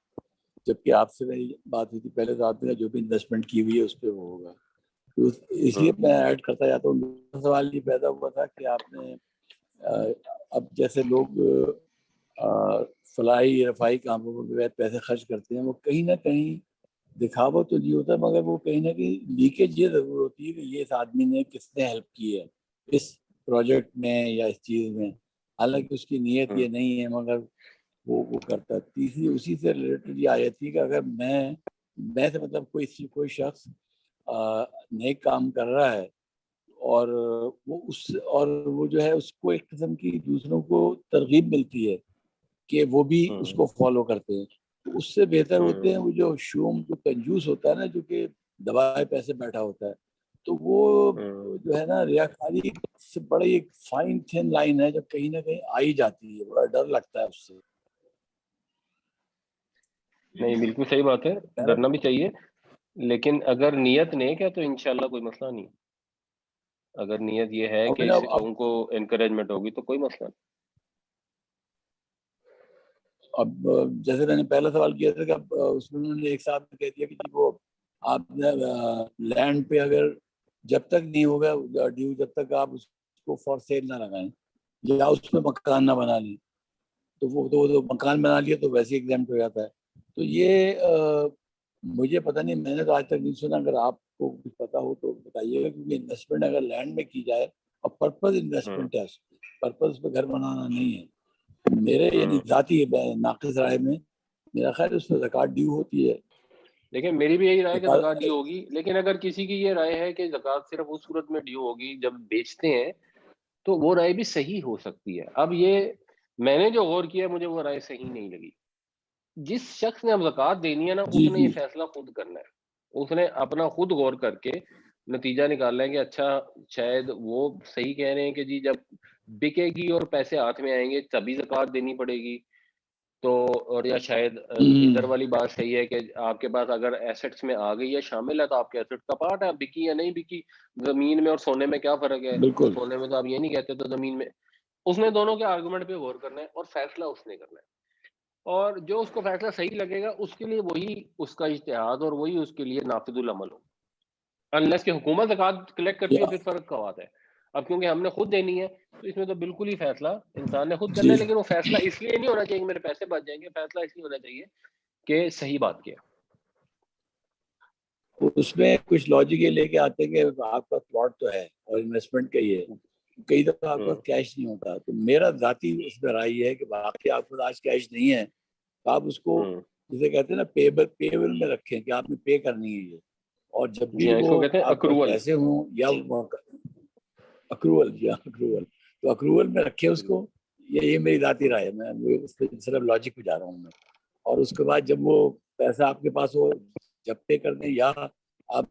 جبکہ آپ سے میری بات ہوئی تھی پہلے تو آپ نے جو بھی انویسٹمنٹ کی ہوئی ہے اس پہ وہ ہوگا. تو اس لیے میں ایڈ کرتا جاتا ہوں. دوسرا سوال یہ پیدا ہوا تھا کہ آپ نے اب جیسے لوگ فلاحی رفاہی کاموں پر بغیر پیسے خرچ کرتے ہیں, وہ کہیں نہ کہیں دکھاوا تو نہیں ہوتا, مگر وہ کہیں نہ کہیں لیکیج یہ ضرور ہوتی ہے کہ یہ اس آدمی نے کس نے ہیلپ کی ہے اس پروجیکٹ میں یا اس چیز میں, حالانکہ اس کی نیت یہ نہیں ہے مگر وہ کرتا ہے. تیسری اسی سے ریلیٹڈ یہ آیت تھی کہ اگر میں سے مطلب کوئی شخص نیک کام کر رہا ہے اور وہ جو ہے اس کو ایک قسم کی دوسروں کو ترغیب ملتی ہے کہ وہ بھی اس کو فالو کرتے ہیں, تو اس سے بہتر ہوتے ہیں وہ جو شوم جو کنجوس ہوتا ہے نا, جو کہ دبائے پیسے بیٹھا ہوتا ہے, تو وہ جو ہے نا ریاکاری سے بڑی ایک فائن تھن لائن ہے جو کہیں نہ کہیں آئی جاتی ہے, بڑا ڈر لگتا ہے اس سے. نہیں بالکل صحیح بات ہے, ڈرنا بھی چاہیے, لیکن اگر نیت نیک ہے تو انشاءاللہ کوئی مسئلہ نہیں. اگر نیت یہ ہے کہ ان کو انکریجمنٹ ہوگی تو کوئی مسئلہ نہیں. اب جیسے میں نے پہلا سوال کیا تھا کہ اب اس میں انہوں نے ایک صاحب نے کہہ دیا کہ وہ آپ لینڈ پہ اگر جب تک نہیں ہوگا ڈیو, جب تک آپ اس کو فار سیل نہ لگائیں یا اس پہ مکان نہ بنا لیں, تو وہ مکان بنا لیا تو ویسے ایگزامپٹ ہو جاتا ہے. تو یہ مجھے پتہ نہیں, میں نے تو آج تک نہیں سنا, اگر آپ کو کچھ پتا ہو تو بتائیے گا, کیونکہ انویسٹمنٹ اگر لینڈ میں کی جائے اور پرپز انویسٹمنٹ ہے, پرپز پہ گھر بنانا نہیں ہے, میرے یعنی ذاتی ناقص رائے میں میرا خیال اس میں زکوٰۃ ڈیو ہوتی ہے. لیکن میری بھی یہی رائے کہ زکوٰۃ ڈیو ہوگی, لیکن اگر کسی کی یہ رائے ہے کہ زکوٰۃ صرف اس صورت میں ڈیو ہوگی جب بیچتے ہیں, تو وہ رائے بھی صحیح ہو سکتی ہے. اب یہ میں نے جو غور کیا مجھے وہ رائے صحیح نہیں لگی. جس شخص نے اب زکوٰۃ دینی ہے نا, اس نے یہ فیصلہ خود کرنا ہے, اس نے اپنا خود غور کر کے نتیجہ نکالنا ہے کہ اچھا شاید وہ صحیح کہہ رہے ہیں کہ جی جب بکے گی اور پیسے ہاتھ میں آئیں گے تبھی زکوٰۃ دینی پڑے گی, تو اور یا شاید ادھر والی بات صحیح ہے کہ آپ کے پاس اگر ایسٹس میں آ گئی ہے شامل ہے تو آپ کے ایسٹ کا پارٹ ہے, بکی یا نہیں بکی. زمین میں اور سونے میں کیا فرق ہے؟ سونے میں تو آپ یہ نہیں کہتے, تو زمین میں. اس نے دونوں کے آرگومنٹ پہ غور کرنا ہے اور فیصلہ اس نے کرنا ہے, اور جو اس کو فیصلہ صحیح لگے گا اس کے لیے وہی اس کا اجتہاد اور وہی اس کے لیے نافذ العمل ہو. انلیس کہ حکومت زکوٰۃ کلیکٹ کرتی ہے پھر فرق کا بات ہے. اب کیونکہ ہم نے خود دینی ہے تو اس میں تو بالکل ہی فیصلہ انسان نے خود کرنا ہے, لیکن وہ فیصلہ اس لیے نہیں ہونا چاہیے کہ میرے پیسے بچ جائیں گے, فیصلہ اس لیے ہونا چاہیے کہ صحیح بات کیا. اس میں کچھ لاجک یہ لے کے آتے ہیں کہ آپ کا پلاٹ تو ہے اور انویسٹمنٹ کا ہی ہے, کئی دفعہ آپ کا کیش نہیں ہوتا. تو میرا ذاتی اس میں رائے ہے کہ باقی آپ کو آج کیش نہیں ہے تو آپ اس کو جسے کہتے ہیں نا پیبل میں رکھیں کہ آپ نے پے کرنی ہے یہ, اور جب بھی وہ آپ کے پیسے ہوں یا اکروول تو اکروول میں رکھے اس کو. یہ میری ذاتی رائے ہے, میں اس پہ صرف لاجک پہ جا رہا ہوں میں. اور اس کے بعد جب وہ پیسہ آپ کے پاس ہو, جب پے کر دیں یا آپ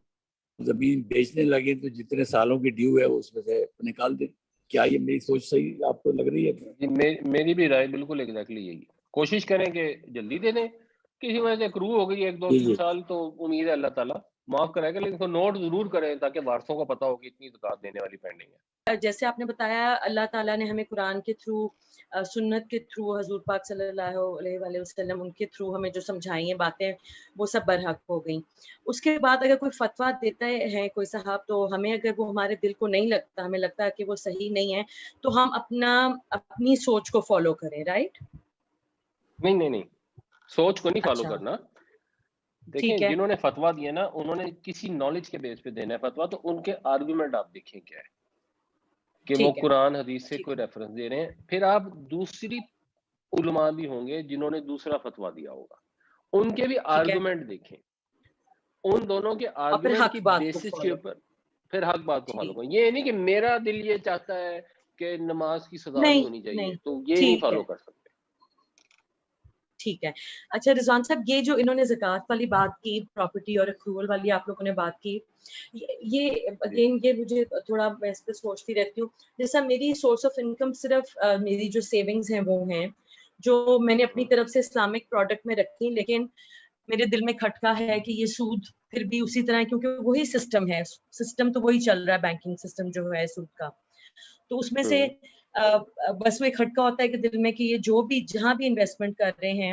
زمین بیچنے لگیں تو جتنے سالوں کی ڈیو ہے اس میں سے نکال دیں. کیا یہ میری سوچ صحیح آپ کو لگ رہی ہے؟ میری بھی رائے بالکل ایگزیکٹلی یہی. کوشش کریں کہ جلدی دے دیں, کسی وجہ سے کرو ہو گئی 1-2-3 سال تو امید ہے اللہ تعالیٰ معاف کرے گا, لیکن تو نوٹ ضرور کریں تاکہ وارثوں کو پتا ہو کہ اتنی زکوٰۃ دینے والی پینڈنگ ہے. جیسے آپ نے بتایا اللہ تعالیٰ نے ہمیں قرآن کے تھرو, سنت کے تھرو, حضور پاک صلی اللہ علیہ وآلہ وسلم ان کے تھرو ہمیں جو سمجھائی ہیں باتیں وہ سب برحق ہو گئیں. اس کے بعد اگر کوئی فتویٰ دیتا ہے کوئی صاحب, تو ہمیں اگر وہ ہمارے دل کو نہیں لگتا, ہمیں لگتا ہے کہ وہ صحیح نہیں ہے, تو ہم اپنی سوچ کو فالو کریں. رائٹ؟ نہیں, سوچ کو نہیں فالو کرنا. دیکھیں جنہوں نے فتویٰ دیا نا انہوں نے کسی نالج کے بیس پہ دینا ہے فتویٰ, تو ان کے آرگومنٹ آپ دیکھیں کیا ہے کہ وہ قرآن حدیث سے کوئی ریفرنس دے رہے ہیں. پھر آپ دوسری علماء بھی ہوں گے جنہوں نے دوسرا فتویٰ دیا ہوگا, ان کے بھی آرگومنٹ دیکھیں, ان دونوں کے آرگومنٹ کی بیسس کے اوپر پھر حق بات کو فالو کریں. یہ نہیں کہ میرا دل یہ چاہتا ہے کہ نماز کی سزا نہیں ہونی چاہیے تو یہ نہیں فالو کر سکتے. ٹھیک ہے. اچھا رضوان صاحب, یہ جو انہوں نے زکوٰۃ والی بات کی, پراپرٹی اور اکروول والی آپ لوگوں نے بات کی, یہ اگین یہ مجھے تھوڑا میں اس پہ سوچتی رہتی ہوں. جیسا میری سورس آف انکم صرف میری جو سیونگز ہیں وہ ہیں جو میں نے اپنی طرف سے اسلامک پروڈکٹ میں رکھی, لیکن میرے دل میں کھٹکا ہے کہ یہ سود پھر بھی اسی طرح, کیونکہ وہی سسٹم ہے, سسٹم تو وہی چل رہا ہے, بینکنگ سسٹم جو ہے سود کا, تو اس میں سے بس وہ کھٹکا ہوتا ہے کہ دل میں کہ یہ جو بھی جہاں بھی انویسٹمنٹ کر رہے ہیں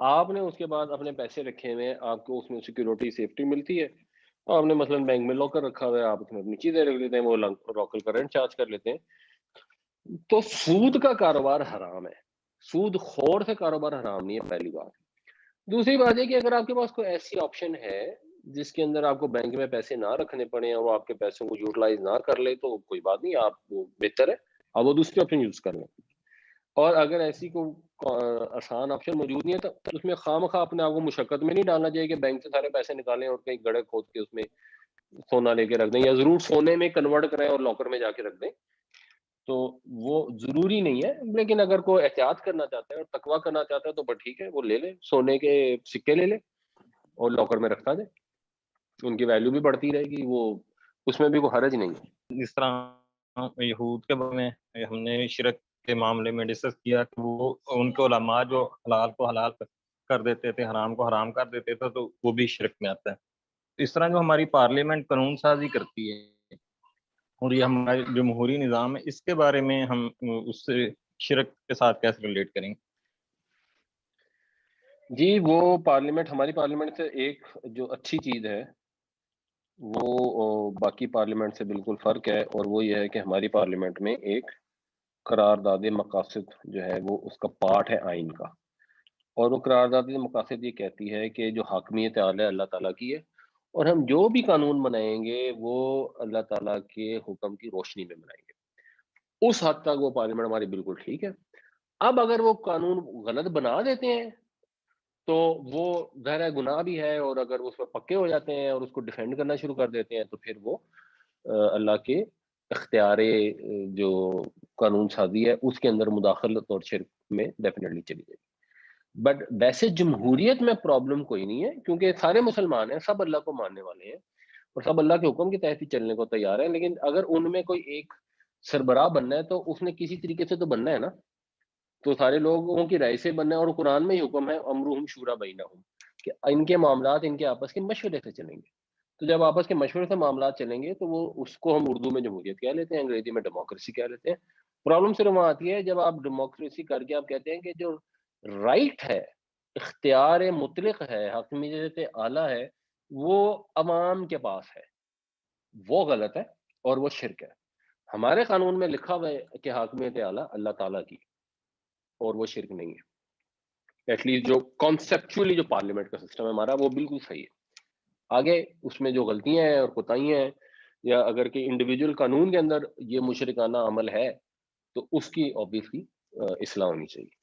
آپ نے اس کے بعد اپنے پیسے رکھے ہوئے ہیں, آپ کو اس میں سیکورٹی سیفٹی ملتی ہے, آپ نے مثلاً بینک میں لاکر رکھا ہوا ہے, آپ اس میں اپنی چیزیں رکھ لیتے ہیں, وہ لوکل کرنٹ چارج کر لیتے ہیں. تو سود کا کاروبار حرام ہے, سود خور سے کاروبار حرام نہیں ہے, پہلی بات. دوسری بات ہے کہ اگر آپ کے پاس کوئی ایسی آپشن ہے جس کے اندر آپ کو بینک میں پیسے نہ رکھنے پڑے اور وہ آپ کے پیسوں کو یوٹیلائز نہ کر لے تو کوئی بات نہیں, آپ وہ بہتر ہے, آپ وہ دوسری آپشن یوز کر لیں. اور اگر ایسی کوئی آسان آپشن موجود نہیں ہے تو اس میں خواہ اپنے آپ کو مشقت میں نہیں ڈالنا چاہیے کہ بینک سے سارے پیسے نکالیں اور کہیں گڑھے کھود کے اس میں سونا لے کے رکھ دیں, یا ضرور سونے میں کنورٹ کریں اور لاکر میں جا کے رکھ دیں. تو وہ ضروری نہیں ہے, لیکن اگر کوئی احتیاط کرنا چاہتا ہے اور تقویٰ کرنا چاہتا ہے تو بس ٹھیک ہے, وہ لے لے, سونے کے سکے لے لے اور لاکر میں رکھتا دے, ان کی ویلیو بھی بڑھتی رہے گی, وہ اس میں بھی کوئی حرج نہیں ہے. جس طرح یہود کے بارے میں ہم نے شرک کے معاملے میں ڈسکس کیا کہ وہ ان کے علماء جو حلال کو حلال کر دیتے تھے, حرام کو حرام کر دیتے تھے, تو وہ بھی شرک میں آتا ہے. اس طرح جو ہماری پارلیمنٹ قانون سازی کرتی ہے اور یہ ہمارا جمہوری نظام ہے, اس کے بارے میں ہم اس سے شرک کے ساتھ کیسے ریلیٹ کریں گے؟ جی, وہ پارلیمنٹ, ہماری پارلیمنٹ سے ایک جو اچھی چیز ہے وہ باقی پارلیمنٹ سے بالکل فرق ہے, اور وہ یہ ہے کہ ہماری پارلیمنٹ میں ایک قرارداد مقاصد جو ہے وہ اس کا پارٹ ہے آئین کا, اور وہ قرارداد مقاصد یہ کہتی ہے کہ جو حاکمیت اعلیٰ اللہ تعالیٰ کی ہے, اور ہم جو بھی قانون بنائیں گے وہ اللہ تعالیٰ کے حکم کی روشنی میں بنائیں گے. اس حد تک وہ پارلیمنٹ ہماری بالکل ٹھیک ہے. اب اگر وہ قانون غلط بنا دیتے ہیں تو وہ ظاہر گناہ بھی ہے, اور اگر اس پر پکے ہو جاتے ہیں اور اس کو ڈیفینڈ کرنا شروع کر دیتے ہیں تو پھر وہ اللہ کے اختیار جو قانون سازی ہے اس کے اندر مداخلت اور شرک میں ڈیفینیٹلی چلی جائے گی. بٹ ویسے جمہوریت میں پرابلم کوئی نہیں ہے, کیونکہ سارے مسلمان ہیں, سب اللہ کو ماننے والے ہیں اور سب اللہ کے حکم کے تحت ہی چلنے کو تیار ہیں. لیکن اگر ان میں کوئی ایک سربراہ بننا ہے تو اس نے کسی طریقے سے تو بننا ہے نا, تو سارے لوگوں کی رائے سے بننا ہے, اور قرآن میں ہی حکم ہے امرہم شورا بینہم, کہ ان کے معاملات ان کے آپس کے مشورے سے چلیں گے. تو جب آپس کے مشورے سے معاملات چلیں گے تو وہ اس کو ہم اردو میں جمہوریت کہہ لیتے ہیں, انگریزی میں ڈیموکریسی کہہ لیتے ہیں. پرابلم صرف وہاں آتی ہے جب آپ ڈیموکریسی کر کے آپ کہتے ہیں کہ جو رائٹ ہے, اختیار مطلق ہے, حاکمیت اعلیٰ ہے, وہ عوام کے پاس ہے, وہ غلط ہے اور وہ شرک ہے. ہمارے قانون میں لکھا ہوا ہے کہ حاکمیت اعلیٰ اللہ تعالیٰ کی, اور وہ شرک نہیں ہے. ایٹ لیسٹ جو کانسیپچولی جو پارلیمنٹ کا سسٹم ہے ہمارا وہ بالکل صحیح ہے. آگے اس میں جو غلطیاں ہیں اور کوتاہیاں ہیں, یا اگر کہ انڈیویجول قانون کے اندر یہ مشرکانہ عمل ہے تو اس کی obviously اصلاح ہونی چاہیے.